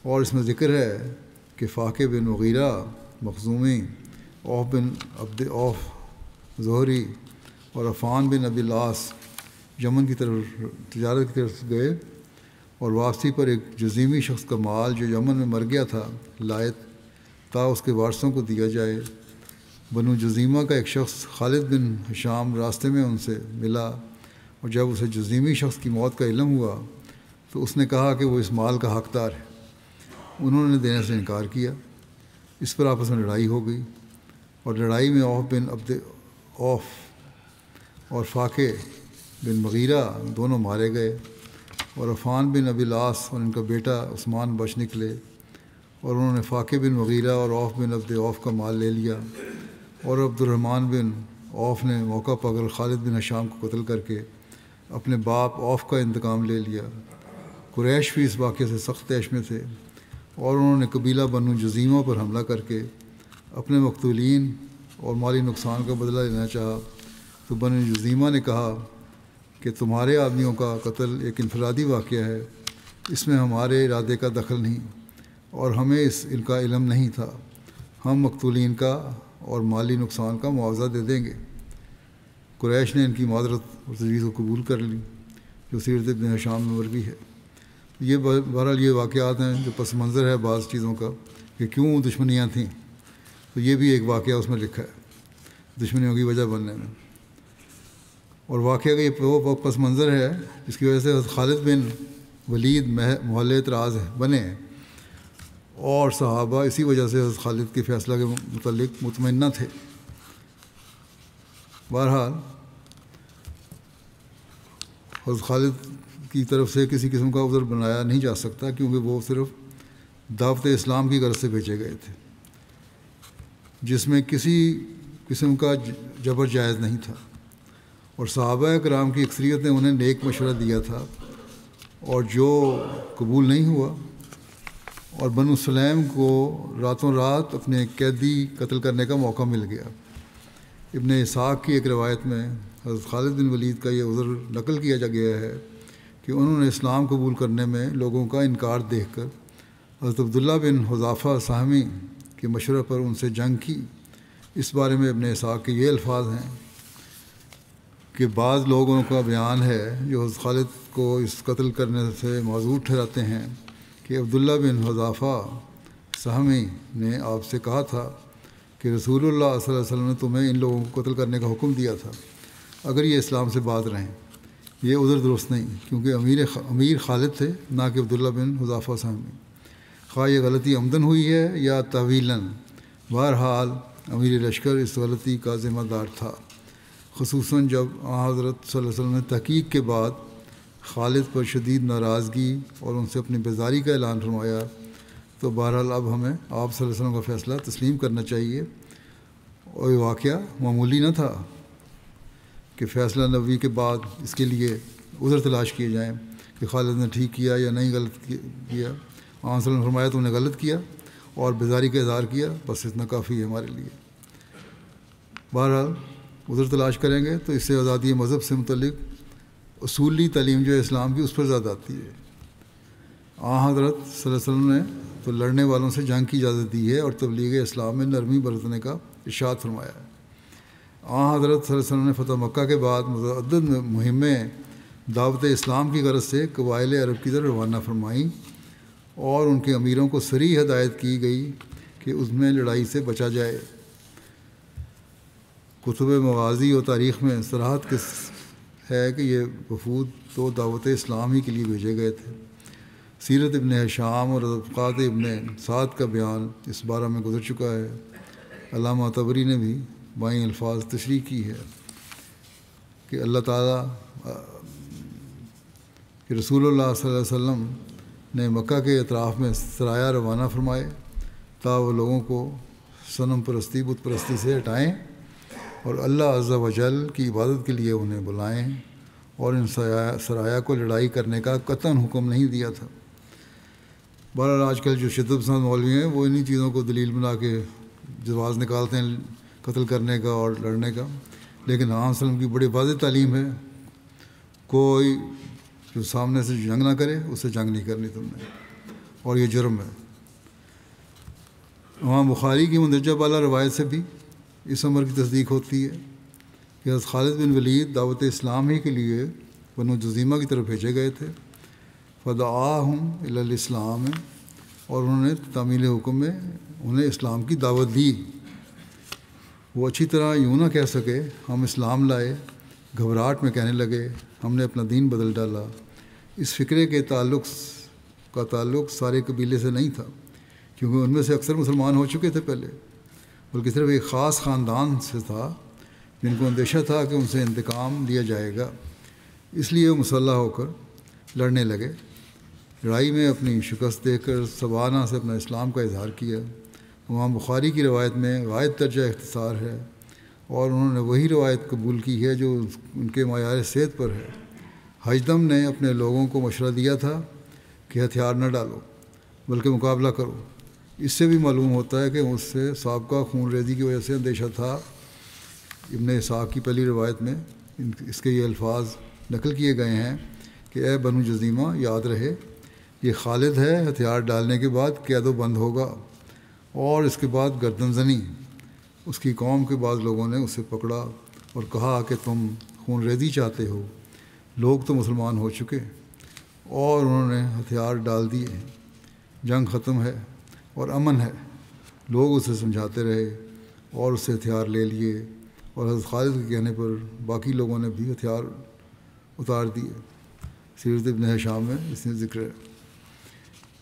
S2: اور اس میں ذکر ہے کہ فاقہ بن مغیرہ مخزومی، عوف بن عبد عوف زہری اور عفان بن ابی العاص یمن کی طرف تجارت کی طرف گئے، اور واپسی پر ایک جزیمی شخص کا مال جو یمن میں مر گیا تھا لائے تا اس کے وارثوں کو دیا جائے۔ بنو جزیمہ کا ایک شخص خالد بن ہشام راستے میں ان سے ملا، اور جب اسے جزیمی شخص کی موت کا علم ہوا تو اس نے کہا کہ وہ اس مال کا حقدار ہے۔ انہوں نے دینے سے انکار کیا، اس پر آپس میں لڑائی ہو گئی، اور لڑائی میں عوف بن عبد عوف اور فاقہ بن مغیرہ دونوں مارے گئے، اور عفان بن ابی العاص اور ان کا بیٹا عثمان بچ نکلے، اور انہوں نے فاقہ بن مغیرہ اور عوف بن عبد عوف کا مال لے لیا، اور عبد الرحمن بن عوف نے موقع پر خالد بن ہشام کو قتل کر کے اپنے باپ عوف کا انتقام لے لیا۔ قریش بھی اس واقعے سے سخت طیش میں تھے، اور انہوں نے قبیلہ بنو جزیمہ پر حملہ کر کے اپنے مقتولین اور مالی نقصان کا بدلہ لینا چاہا، تو بنو جزیمہ نے کہا کہ تمہارے آدمیوں کا قتل ایک انفرادی واقعہ ہے، اس میں ہمارے ارادے کا دخل نہیں اور ہمیں ان کا علم نہیں تھا، ہم مقتولین کا اور مالی نقصان کا معاوضہ دے دیں گے۔ قریش نے ان کی معذرت اور تجویز کو قبول کر لی، جو سیرت ابن ہشام میں مروی ہے۔ یہ بہرحال یہ واقعات ہیں جو پس منظر ہے بعض چیزوں کا کہ کیوں دشمنیاں تھیں، تو یہ بھی ایک واقعہ اس میں لکھا ہے دشمنیوں کی وجہ بننے میں، اور واقعہ کا یہ وہ پس منظر ہے جس کی وجہ سے حضرت خالد بن ولید محل اعتراض بنے، اور صحابہ اسی وجہ سے حضرت خالد کے فیصلہ کے متعلق مطمئنہ تھے۔ بہرحال حضرت خالد کی طرف سے کسی قسم کا عذر بنایا نہیں جا سکتا، کیونکہ وہ صرف دعوت اسلام کی غرض سے بھیجے گئے تھے، جس میں کسی قسم کا جبر جائز نہیں تھا، اور صحابہ کرام کی اکثریت نے انہیں نیک مشورہ دیا تھا، اور جو قبول نہیں ہوا، اور بنو سلیم کو راتوں رات اپنے قیدی قتل کرنے کا موقع مل گیا۔ ابن اسحاق کی ایک روایت میں حضرت خالد بن ولید کا یہ عذر نقل کیا گیا ہے کہ انہوں نے اسلام قبول کرنے میں لوگوں کا انکار دیکھ کر حضرت عبداللہ بن حذافہ سہمی کے مشورے پر ان سے جنگ کی۔ اس بارے میں ابن اسحاق کے یہ الفاظ ہیں کہ بعض لوگوں کا بیان ہے جو حضرت خالد کو اس قتل کرنے سے معذور ٹھہراتے ہیں کہ عبداللہ بن حذافہ سہمی نے آپ سے کہا تھا کہ رسول اللہ صلی اللہ علیہ وسلم نے تمہیں ان لوگوں کو قتل کرنے کا حکم دیا تھا، اگر یہ اسلام سے باز رہیں۔ یہ عذر درست نہیں، کیونکہ امیر خالد تھے، نہ کہ عبداللہ بن حذافہ سہمی۔ خواہ یہ غلطی عمدن ہوئی ہے یا تحویلاً، بہرحال امیر لشکر اس غلطی کا ذمہ دار تھا، خصوصاً جب حضرت صلی اللہ علیہ وسلم نے تحقیق کے بعد خالد پر شدید ناراضگی اور ان سے اپنی بیزاری کا اعلان فرمایا۔ تو بہرحال اب ہمیں آپ صلی اللہ علیہ وسلم کا فیصلہ تسلیم کرنا چاہیے، اور یہ واقعہ معمولی نہ تھا کہ فیصلہ نبوی کے بعد اس کے لیے عذر تلاش کیے جائیں کہ خالد نے ٹھیک کیا یا نہیں غلط کیا۔ آپ صلی اللہ علیہ وسلم نے فرمایا تم نے غلط کیا اور بیزاری کا اظہار کیا، بس اتنا کافی ہے ہمارے لیے۔ بہرحال عذر تلاش کریں گے تو اس سے آزادی مذہب سے متعلق اصولی تعلیم جو ہے اسلام کی، اس پر زیادہ آتی ہے۔ حضرت صلی اللہ علیہ وسلم نے تو لڑنے والوں سے جنگ کی اجازت دی ہے اور تبلیغ اسلام میں نرمی برتنے کا ارشاد فرمایا ہے۔ حضرت صلی اللہ علیہ وسلم نے فتح مکہ کے بعد متعدد مہمیں دعوت اسلام کی غرض سے قبائل عرب کی طرف روانہ فرمائیں، اور ان کے امیروں کو صریح ہدایت کی گئی کہ اس میں لڑائی سے بچا جائے۔ کتب مغازی و تاریخ میں صراحت ہے کہ یہ وفود تو دعوت اسلام ہی کے لیے بھیجے گئے تھے۔ سیرت ابن ہشام اور طبقات ابن سعد کا بیان اس بارے میں گزر چکا ہے۔ علامہ طبری نے بھی بائیں الفاظ تشریح کی ہے کہ اللہ تعالیٰ کہ رسول اللہ صلی اللہ علیہ وسلم نے مکہ کے اطراف میں سرایہ روانہ فرمائے تا وہ لوگوں کو صنم پرستی بت پرستی سے ہٹائیں اور اللہ عز و جل کی عبادت کے لیے انہیں بلائیں، اور ان سرایہ کو لڑائی کرنے کا قطعاً حکم نہیں دیا تھا۔ بہرحال آج کل جو شدت پسند مولوی ہیں وہ انہی چیزوں کو دلیل بنا کے جواز نکالتے ہیں قتل کرنے کا اور لڑنے کا، لیکن آپ وسلم کی بڑی واضح تعلیم ہے، کوئی جو سامنے سے جنگ نہ کرے اس سے جنگ نہیں کرنی تم نے، اور یہ جرم ہے۔ امام بخاری کی مندرجہ بالا روایت سے بھی اس امر کی تصدیق ہوتی ہے کہ حضرت خالد بن ولید دعوت اسلام ہی کے لیے بنو جزیمہ کی طرف بھیجے گئے تھے۔ فدعاہم الی الاسلام، اور انہوں نے تعمیل حکم میں انہیں اسلام کی دعوت دی۔ وہ اچھی طرح یوں نہ کہہ سکے ہم اسلام لائے، گھبراہٹ میں کہنے لگے ہم نے اپنا دین بدل ڈالا۔ اس فکرے کے تعلق سارے قبیلے سے نہیں تھا، کیونکہ ان میں سے اکثر مسلمان ہو چکے تھے پہلے، بلکہ صرف ایک خاص خاندان سے تھا جن کو اندیشہ تھا کہ ان سے انتقام لیا جائے گا، اس لیے وہ مسلح ہو کر لڑنے لگے۔ لڑائی میں اپنی شکست دیکھ کر سبانہ سے اپنا اسلام کا اظہار کیا۔ امام بخاری کی روایت میں واحد درجہ اختصار ہے، اور انہوں نے وہی روایت قبول کی ہے جو ان کے معیار صحت پر ہے۔ حجدم نے اپنے لوگوں کو مشورہ دیا تھا کہ ہتھیار نہ ڈالو بلکہ مقابلہ کرو۔ اس سے بھی معلوم ہوتا ہے کہ اس سے سابقہ خون ریزی کی وجہ سے اندیشہ تھا۔ ابن اسحاق کی پہلی روایت میں اس کے یہ الفاظ نقل کیے گئے ہیں کہ اے بنو جزیمہ، یاد رہے یہ خالد ہے، ہتھیار ڈالنے کے بعد قید و بند ہوگا، اور اس کے بعد گردن زنی۔ اس کی قوم کے بعض لوگوں نے اسے پکڑا اور کہا کہ تم خون ریزی چاہتے ہو، لوگ تو مسلمان ہو چکے، اور انہوں نے ہتھیار ڈال دیے، جنگ ختم ہے اور امن ہے۔ لوگ اسے سمجھاتے رہے اور اس سے ہتھیار لے لیے، اور حضرت خالد کے کہنے پر باقی لوگوں نے بھی ہتھیار اتار دیے۔ سیرت ابن ہشام میں اس نے ذکر ہے۔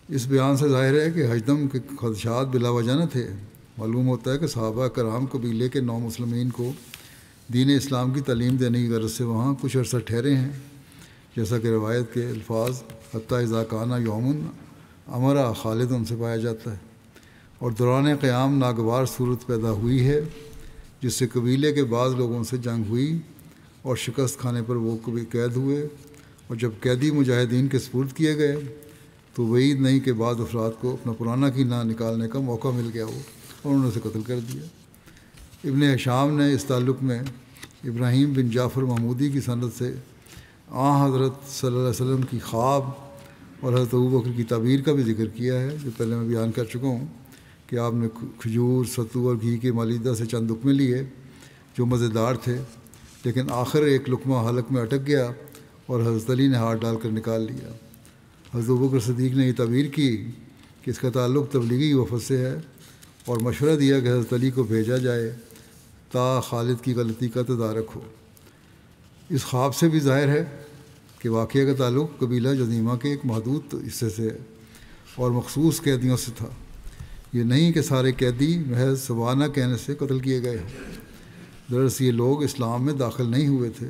S2: اس بیان سے ظاہر ہے کہ حجدم کے خدشات بلا وجہ نہ تھے۔ معلوم ہوتا ہے کہ صحابہ کرام قبیلے کے نو مسلمین کو دین اسلام کی تعلیم دینے کی غرض سے وہاں کچھ عرصہ ٹھہرے ہیں۔ جیسا کہ روایت کے الفاظ حتیٰ اذا کانا یومن امرا خالد ان سے پایا جاتا ہے، اور دوران قیام ناگوار صورت پیدا ہوئی ہے جس سے قبیلے کے بعض لوگوں سے جنگ ہوئی اور شکست کھانے پر وہ کبھی قید ہوئے، اور جب قیدی مجاہدین کے سپرد کیے گئے تو وعید نہیں کہ بعض افراد کو اپنا پرانا کینہ نکالنے کا موقع مل گیا ہو اور انہوں نے اسے قتل کر دیا۔ ابن ہشام نے اس تعلق میں ابراہیم بن جعفر محمودی کی سند سے حضرت صلی اللہ علیہ وسلم کی خواب اور حضرت ابوبکر کی تعبیر کا بھی ذکر کیا ہے، جو پہلے میں بیان کر چکا ہوں کہ آپ نے کھجور، ستو اور گھی کے مالیدہ سے چند لقمے لیے جو مزیدار تھے، لیکن آخر ایک لقمہ حلق میں اٹک گیا اور حضرت علی نے ہاتھ ڈال کر نکال لیا۔ حضرت ابوبکر صدیق نے یہ تعبیر کی کہ اس کا تعلق تبلیغی وفد سے ہے اور مشورہ دیا کہ حضرت علی کو بھیجا جائے تا خالد کی غلطی کا تدارک ہو۔ اس خواب سے بھی ظاہر ہے کہ واقعہ کا تعلق قبیلہ جذیمہ کے ایک محدود حصے سے ہے اور مخصوص قیدیوں سے تھا۔ یہ نہیں کہ سارے قیدی محض سوانہ کہنے سے قتل کیے گئے ہیں۔ دراصل یہ لوگ اسلام میں داخل نہیں ہوئے تھے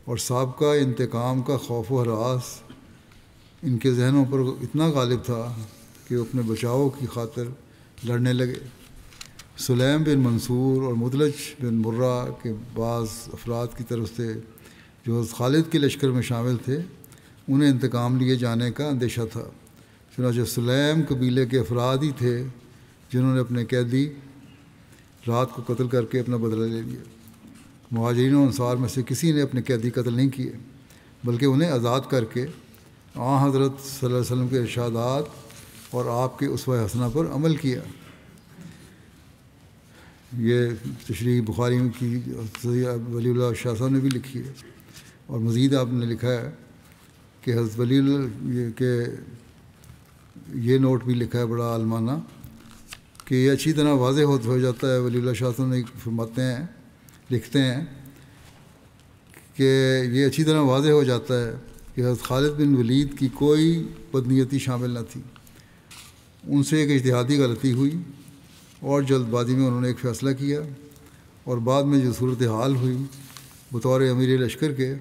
S2: اور سابقہ انتقام کا خوف و ہراس ان کے ذہنوں پر اتنا غالب تھا کہ وہ اپنے بچاؤ کی خاطر لڑنے لگے۔ سلیم بن منصور اور مدلج بن مرہ کے بعض افراد کی طرف سے جو حضرت خالد کے لشکر میں شامل تھے انہیں انتقام لیے جانے کا اندیشہ تھا، چنانچہ سلیم قبیلے کے افراد ہی تھے جنہوں نے اپنے قیدی رات کو قتل کر کے اپنا بدلہ لے لیا۔ مہاجرین و انصار میں سے کسی نے اپنے قیدی قتل نہیں کیے بلکہ انہیں آزاد کر کے حضرت صلی اللہ علیہ وسلم کے ارشادات اور آپ کے اسوہ حسنہ پر عمل کیا۔ یہ تشریح بخاری کی ولی اللہ شاہ صاحب نے بھی لکھی ہے، اور مزید آپ نے لکھا ہے کہ حضرت ولی اللہ کے یہ نوٹ بھی لکھا ہے بڑا عالمانہ کہ یہ اچھی طرح واضح ہو جاتا ہے۔ ولی اللہ شاہ صاحب نے فرماتے ہیں، لکھتے ہیں کہ یہ اچھی طرح واضح ہو جاتا ہے کہ حضرت خالد بن ولید کی کوئی بدنیتی شامل نہ تھی۔ ان سے ایک اجتہادی غلطی ہوئی اور جلد بازی میں انہوں نے ایک فیصلہ کیا، اور بعد میں جو صورتحال ہوئی بطور امیر لشکر کے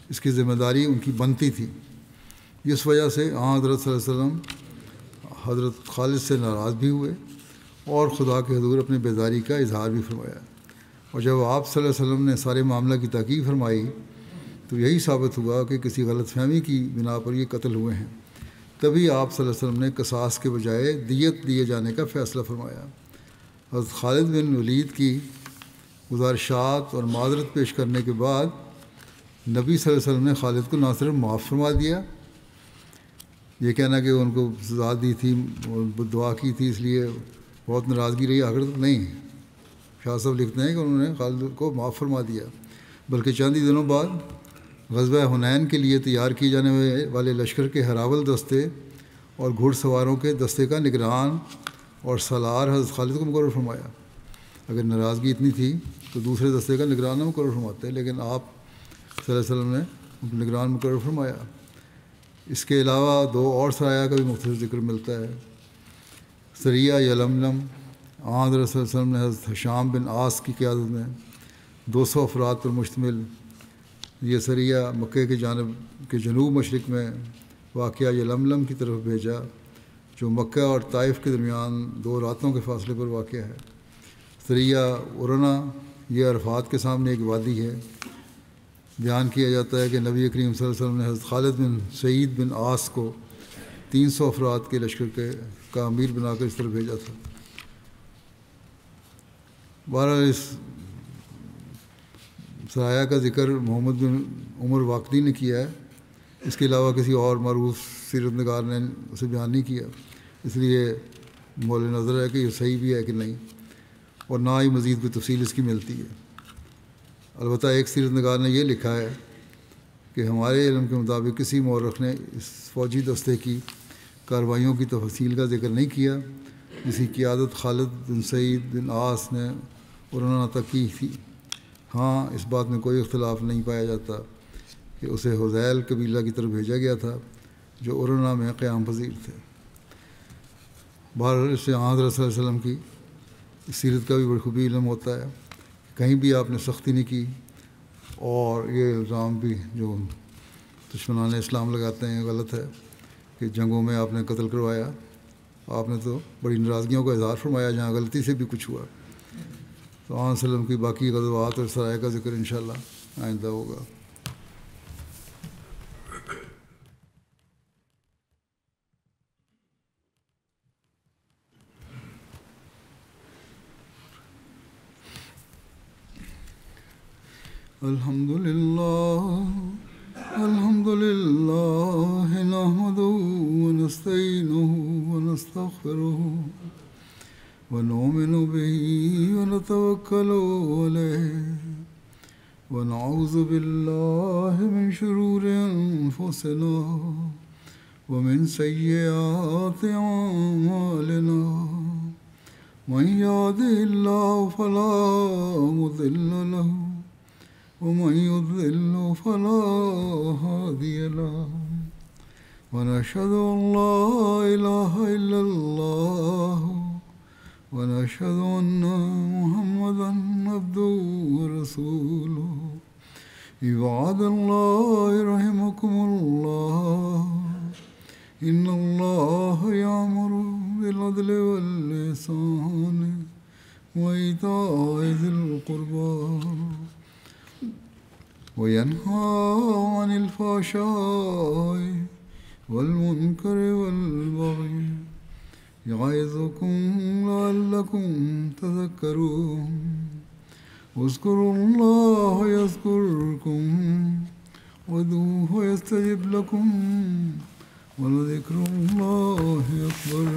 S2: اس کی ذمہ داری ان کی بنتی تھی۔ جس وجہ سے حضرت صلی اللہ علیہ وسلم حضرت خالد سے ناراض بھی ہوئے اور خدا کے حضور اپنے بیزاری کا اظہار بھی فرمایا، اور جب آپ صلی اللہ علیہ وسلم نے سارے معاملہ کی تحقیق فرمائی تو یہی ثابت ہوا کہ کسی غلط فہمی کی بنا پر یہ قتل ہوئے ہیں۔ تبھی آپ صلی اللہ علیہ وسلم نے قصاص کے بجائے دیت دیے جانے کا فیصلہ فرمایا۔ حضرت خالد بن ولید کی گزارشات اور معذرت پیش کرنے کے بعد نبی صلی اللہ علیہ وسلم نے خالد کو نہ صرف معاف فرما دیا، یہ کہنا کہ ان کو سزا دی تھی اور دعا کی تھی اس لیے بہت ناراضگی رہی آخر تک، نہیں، شاہ صاحب لکھتے ہیں کہ انہوں نے خالد کو معاف فرما دیا، بلکہ چند ہی دنوں بعد غزوہ حنین کے لیے تیار کیے جانے والے لشکر کے ہراول دستے اور گھڑ سواروں کے دستے کا نگران اور سالار حضرت خالد کو مقرر فرمایا۔ اگر ناراضگی اتنی تھی تو دوسرے دستے کا نگران نہ مقرر فرماتے، لیکن آپ صلی اللہ علیہ وسلم نے نگران مقرر فرمایا۔ اس کے علاوہ دو اور سرایہ کا بھی مختصر ذکر ملتا ہے۔ سریہ یلملم، حضرت صلی اللہ علیہ وسلم نے حضرت حشام بن عاص کی قیادت میں 200 افراد پر مشتمل یہ سریہ مکہ کی جانب کے جنوب مشرق میں واقعہ یلملم کی طرف بھیجا، جو مکہ اور طائف کے درمیان 2 راتوں کے فاصلے پر واقع ہے۔ سریہ ارنا یہ عرفات کے سامنے ایک وادی ہے۔ بیان کیا جاتا ہے کہ نبی کریم صلی اللہ علیہ وسلم نے حضرت خالد بن سعید بن عاص کو 300 افراد کے لشکر کا امیر بنا کر اس طرف بھیجا تھا۔ بہرحال اس سرایہ کا ذکر محمد بن عمر واقدی نے کیا ہے، اس کے علاوہ کسی اور معروف سیرت نگار نے اسے بیان نہیں کیا، اس لیے مول نظر ہے کہ یہ صحیح بھی ہے کہ نہیں، اور نہ ہی مزید کوئی تفصیل اس کی ملتی ہے۔ البتہ ایک سیرت نگار نے یہ لکھا ہے کہ ہمارے علم کے مطابق کسی مورخ نے اس فوجی دستے کی کارروائیوں کی تفصیل کا ذکر نہیں کیا جس کی قیادت خالد بن سعید بن عاص نے ارنا تک کی تھی۔ ہاں، اس بات میں کوئی اختلاف نہیں پایا جاتا کہ اسے حذیل قبیلہ کی طرف بھیجا گیا تھا جو ارنا میں قیام پذیر تھے۔ بہرحال اس سے حضرت صلی اللہ علیہ وسلم کی سیرت کا بھی بخوبی علم ہوتا ہے، کہیں بھی آپ نے سختی نہیں کی، اور یہ الزام بھی جو دشمنان اسلام لگاتے ہیں غلط ہے کہ جنگوں میں آپ نے قتل کروایا. آپ نے تو بڑی ناراضگیوں کا اظہار فرمایا جہاں غلطی سے بھی کچھ ہوا. تو آن وسلم کی باقی غزوات اور سرائے کا ذکر انشاءاللہ آئندہ ہوگا. الحمد لله نحمده ونستعينه ونستغفره ونؤمن به ونتوكل عليه ونعوذ بالله من شرور أنفسنا ومن سيئات أعمالنا من يهده الله فلا مضل له ومن يضلل فلا هادي له ونشهد أن لا إله إلا الله ونشهد أن محمدا عبده ورسوله. عباد الله رحمكم الله إن الله يأمر بالعدل والإحسان وإيتاء ذي القربى وينهى عن الفحشاء والمنكر والبغي يعظكم لعلكم تذكرون. اذكروا الله يذكركم وادعوه يستجب لكم ولذكر الله أكبر.